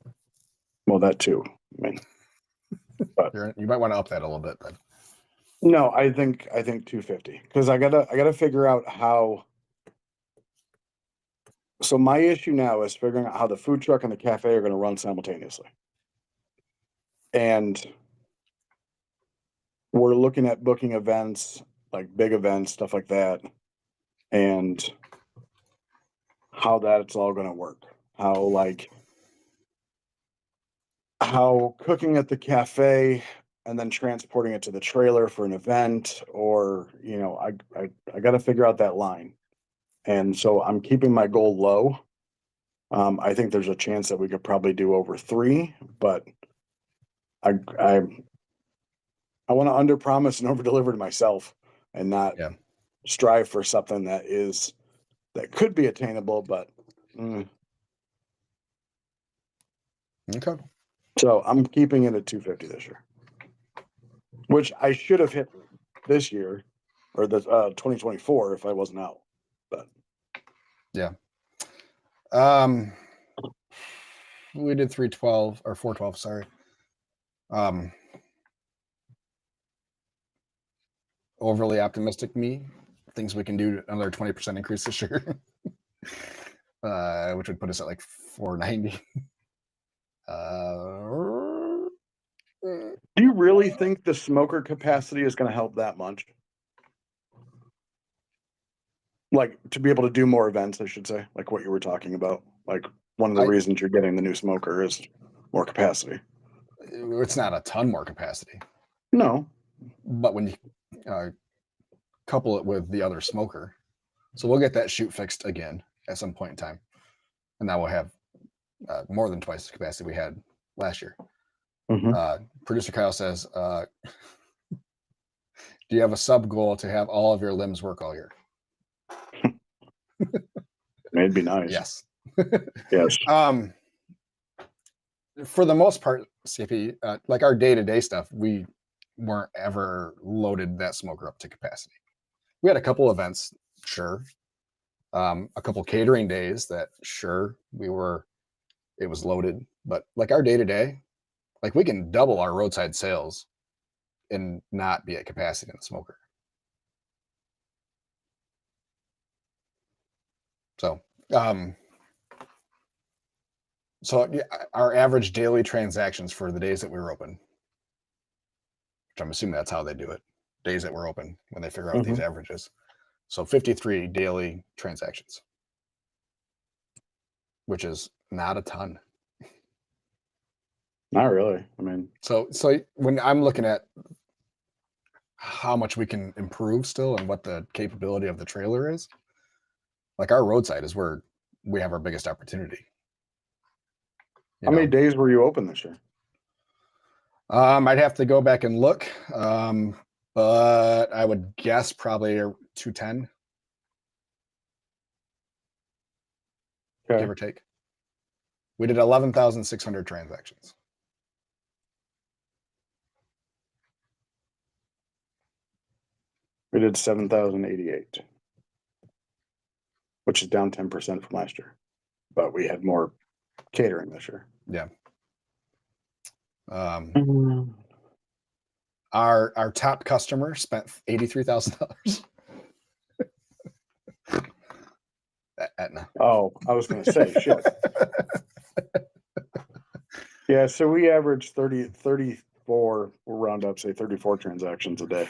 D: Well, that too. I mean, but
B: You might want to up that a little bit, but
D: no, I think 250 because I gotta figure out how. So my issue now is figuring out how the food truck and the cafe are going to run simultaneously, and we're looking at booking events, like big events, stuff like that, and how that's all going to work. How cooking at the cafe and then transporting it to the trailer for an event, or I got to figure out that line. And so I'm keeping my goal low. I think there's a chance that we could probably do over 3, but I want to under promise and over deliver to myself and not strive for something that could be attainable, but
B: okay.
D: So I'm keeping it at 250 this year, which I should have hit this year or the 2024 if I wasn't out. But
B: yeah, we did 312 or 412. Sorry. Overly optimistic me thinks we can do another 20% increase this year, which would put us at like 490.
D: Do you really think the smoker capacity is going to help that much? Like to be able to do more events, I should say, like what you were talking about. Like one of the reasons you're getting the new smoker is more capacity.
B: It's not a ton more capacity.
D: No.
B: But when you couple it with the other smoker, so we'll get that chute fixed again at some point in time, and that will have more than twice the capacity we had last year.
D: Mm-hmm.
B: Producer Kyle says, do you have a sub goal to have all of your limbs work all year?
D: It'd be nice.
B: Yes.
D: Yes.
B: For the most part, CP, like our day-to-day stuff, we weren't ever loaded that smoker up to capacity. We had a couple events, sure. A couple catering days that, sure, it was loaded. But like our day-to-day, like we can double our roadside sales and not be at capacity in the smoker. So, our average daily transactions for the days that we were open, which I'm assuming that's how they do it, days that we're open when they figure out these averages. So 53 daily transactions, which is not a ton.
D: Not really. I mean,
B: so when I'm looking at how much we can improve still and what the capability of the trailer is, like our roadside is where we have our biggest opportunity.
D: How many days were you open this year?
B: I'd have to go back and look, but I would guess probably 210, give or take. We did 11,600 transactions.
D: We did 7,088, which is down 10% from last year, but we had more catering this year.
B: Yeah. Our top customer spent $83,000. Aetna.
D: Oh, I was going to say, shit. Yeah, so we average 34, we'll round up, say 34 transactions a day.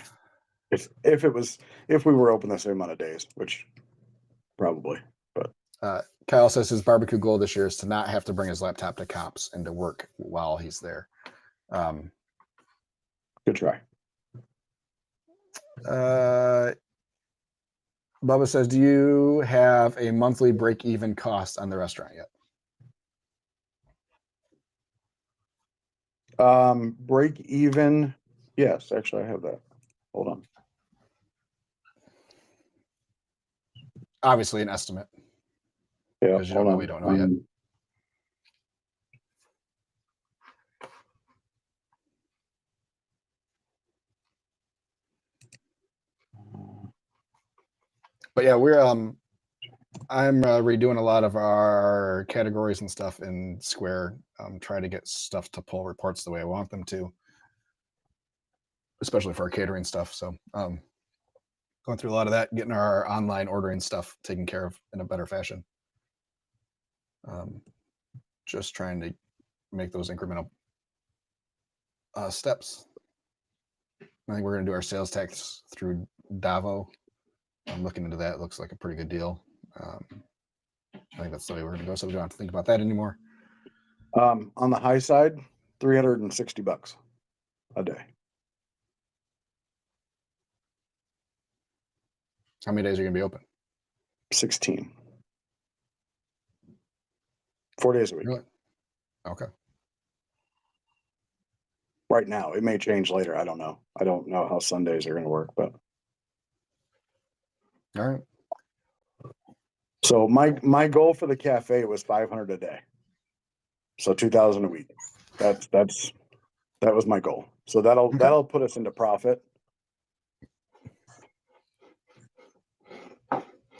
D: If we were open the same amount of days, which probably, but
B: Kyle says his barbecue goal this year is to not have to bring his laptop to comps and to work while he's there.
D: good try.
B: Bubba says, do you have a monthly break-even cost on the restaurant yet?
D: Break even. Yes, actually I have that. Hold on.
B: Obviously an estimate.
D: Yeah,
B: 'Cause you
D: hold
B: don't know,
D: on.
B: we don't know yet. But yeah, I'm redoing a lot of our categories and stuff in Square. Trying to get stuff to pull reports the way I want them to, especially for our catering stuff. So going through a lot of that, getting our online ordering stuff taken care of in a better fashion. Just trying to make those incremental steps. I think we're going to do our sales tax through Davo. I'm looking into that. It looks like a pretty good deal. I think that's the way we're going to go. So we don't have to think about that anymore.
D: On the high side, $360 a day.
B: How many days are you going to be open?
D: 16. 4 days a week.
B: Really? Okay.
D: Right now, it may change later. I don't know. I don't know how Sundays are going to work, but
B: All right.
D: so my goal for the cafe was 500 a day. So 2,000 a week. That was my goal. So that'll put us into profit.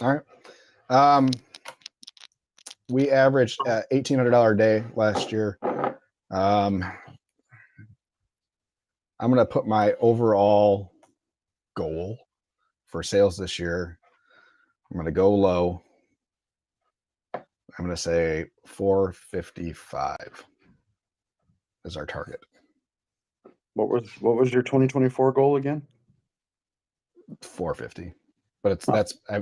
B: All right. We averaged $1,800 a day last year. I'm going to put my overall goal for sales this year. I'm going to go low. I'm going to say 455 is our target.
D: What was your 2024 goal again?
B: 450, but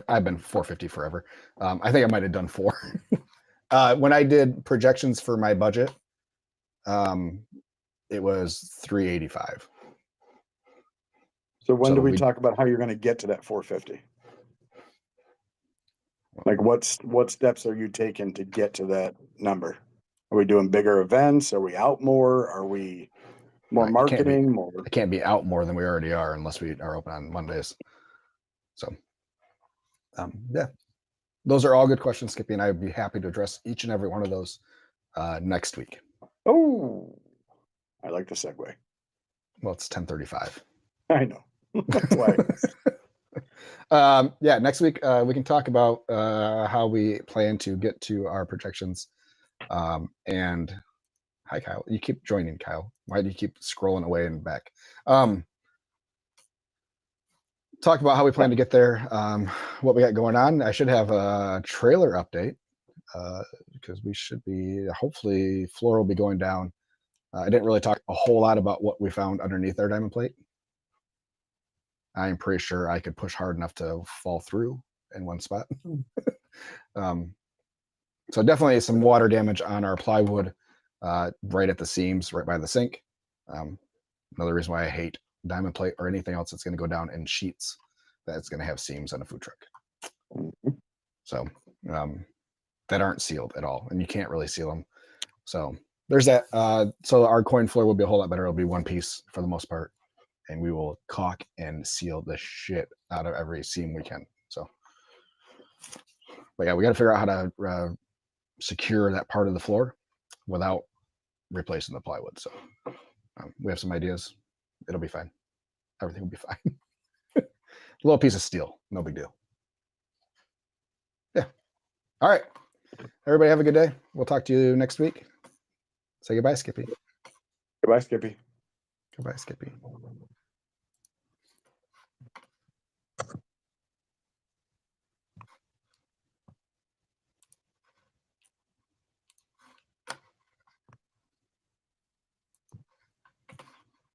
B: I've been 450 forever. I think I might have done 4. When I did projections for my budget, it was 385.
D: So when do we talk about how you're going to get to that 450? Like what steps are you taking to get to that number? Are we doing bigger events? Are we out more? Are we more marketing? More?
B: I can't be out more than we already are unless we are open on Mondays. So, yeah, those are all good questions, Skippy, and I'd be happy to address each and every one of those next week.
D: Oh, I like the segue.
B: Well, it's 10:35.
D: I know. That's why.
B: Yeah, next week we can talk about how we plan to get to our projections. And hi, Kyle. You keep joining, Kyle. Why do you keep scrolling away and back? Talk about how we plan to get there, what we got going on. I should have a trailer update because we should be, hopefully, floor will be going down. I didn't really talk a whole lot about what we found underneath our diamond plate. I'm pretty sure I could push hard enough to fall through in one spot. So definitely some water damage on our plywood right at the seams, right by the sink. Another reason why I hate diamond plate or anything else that's going to go down in sheets that's going to have seams on a food truck. So that aren't sealed at all, and you can't really seal them. So there's that. So our coin floor will be a whole lot better. It'll be one piece for the most part, and we will caulk and seal the shit out of every seam we can. So, but yeah, we got to figure out how to secure that part of the floor without replacing the plywood. So we have some ideas. It'll be fine. Everything will be fine. A little piece of steel, no big deal. Yeah. All right. Everybody have a good day. We'll talk to you next week. Say goodbye, Skippy.
D: Goodbye, Skippy.
B: Goodbye, Skippy.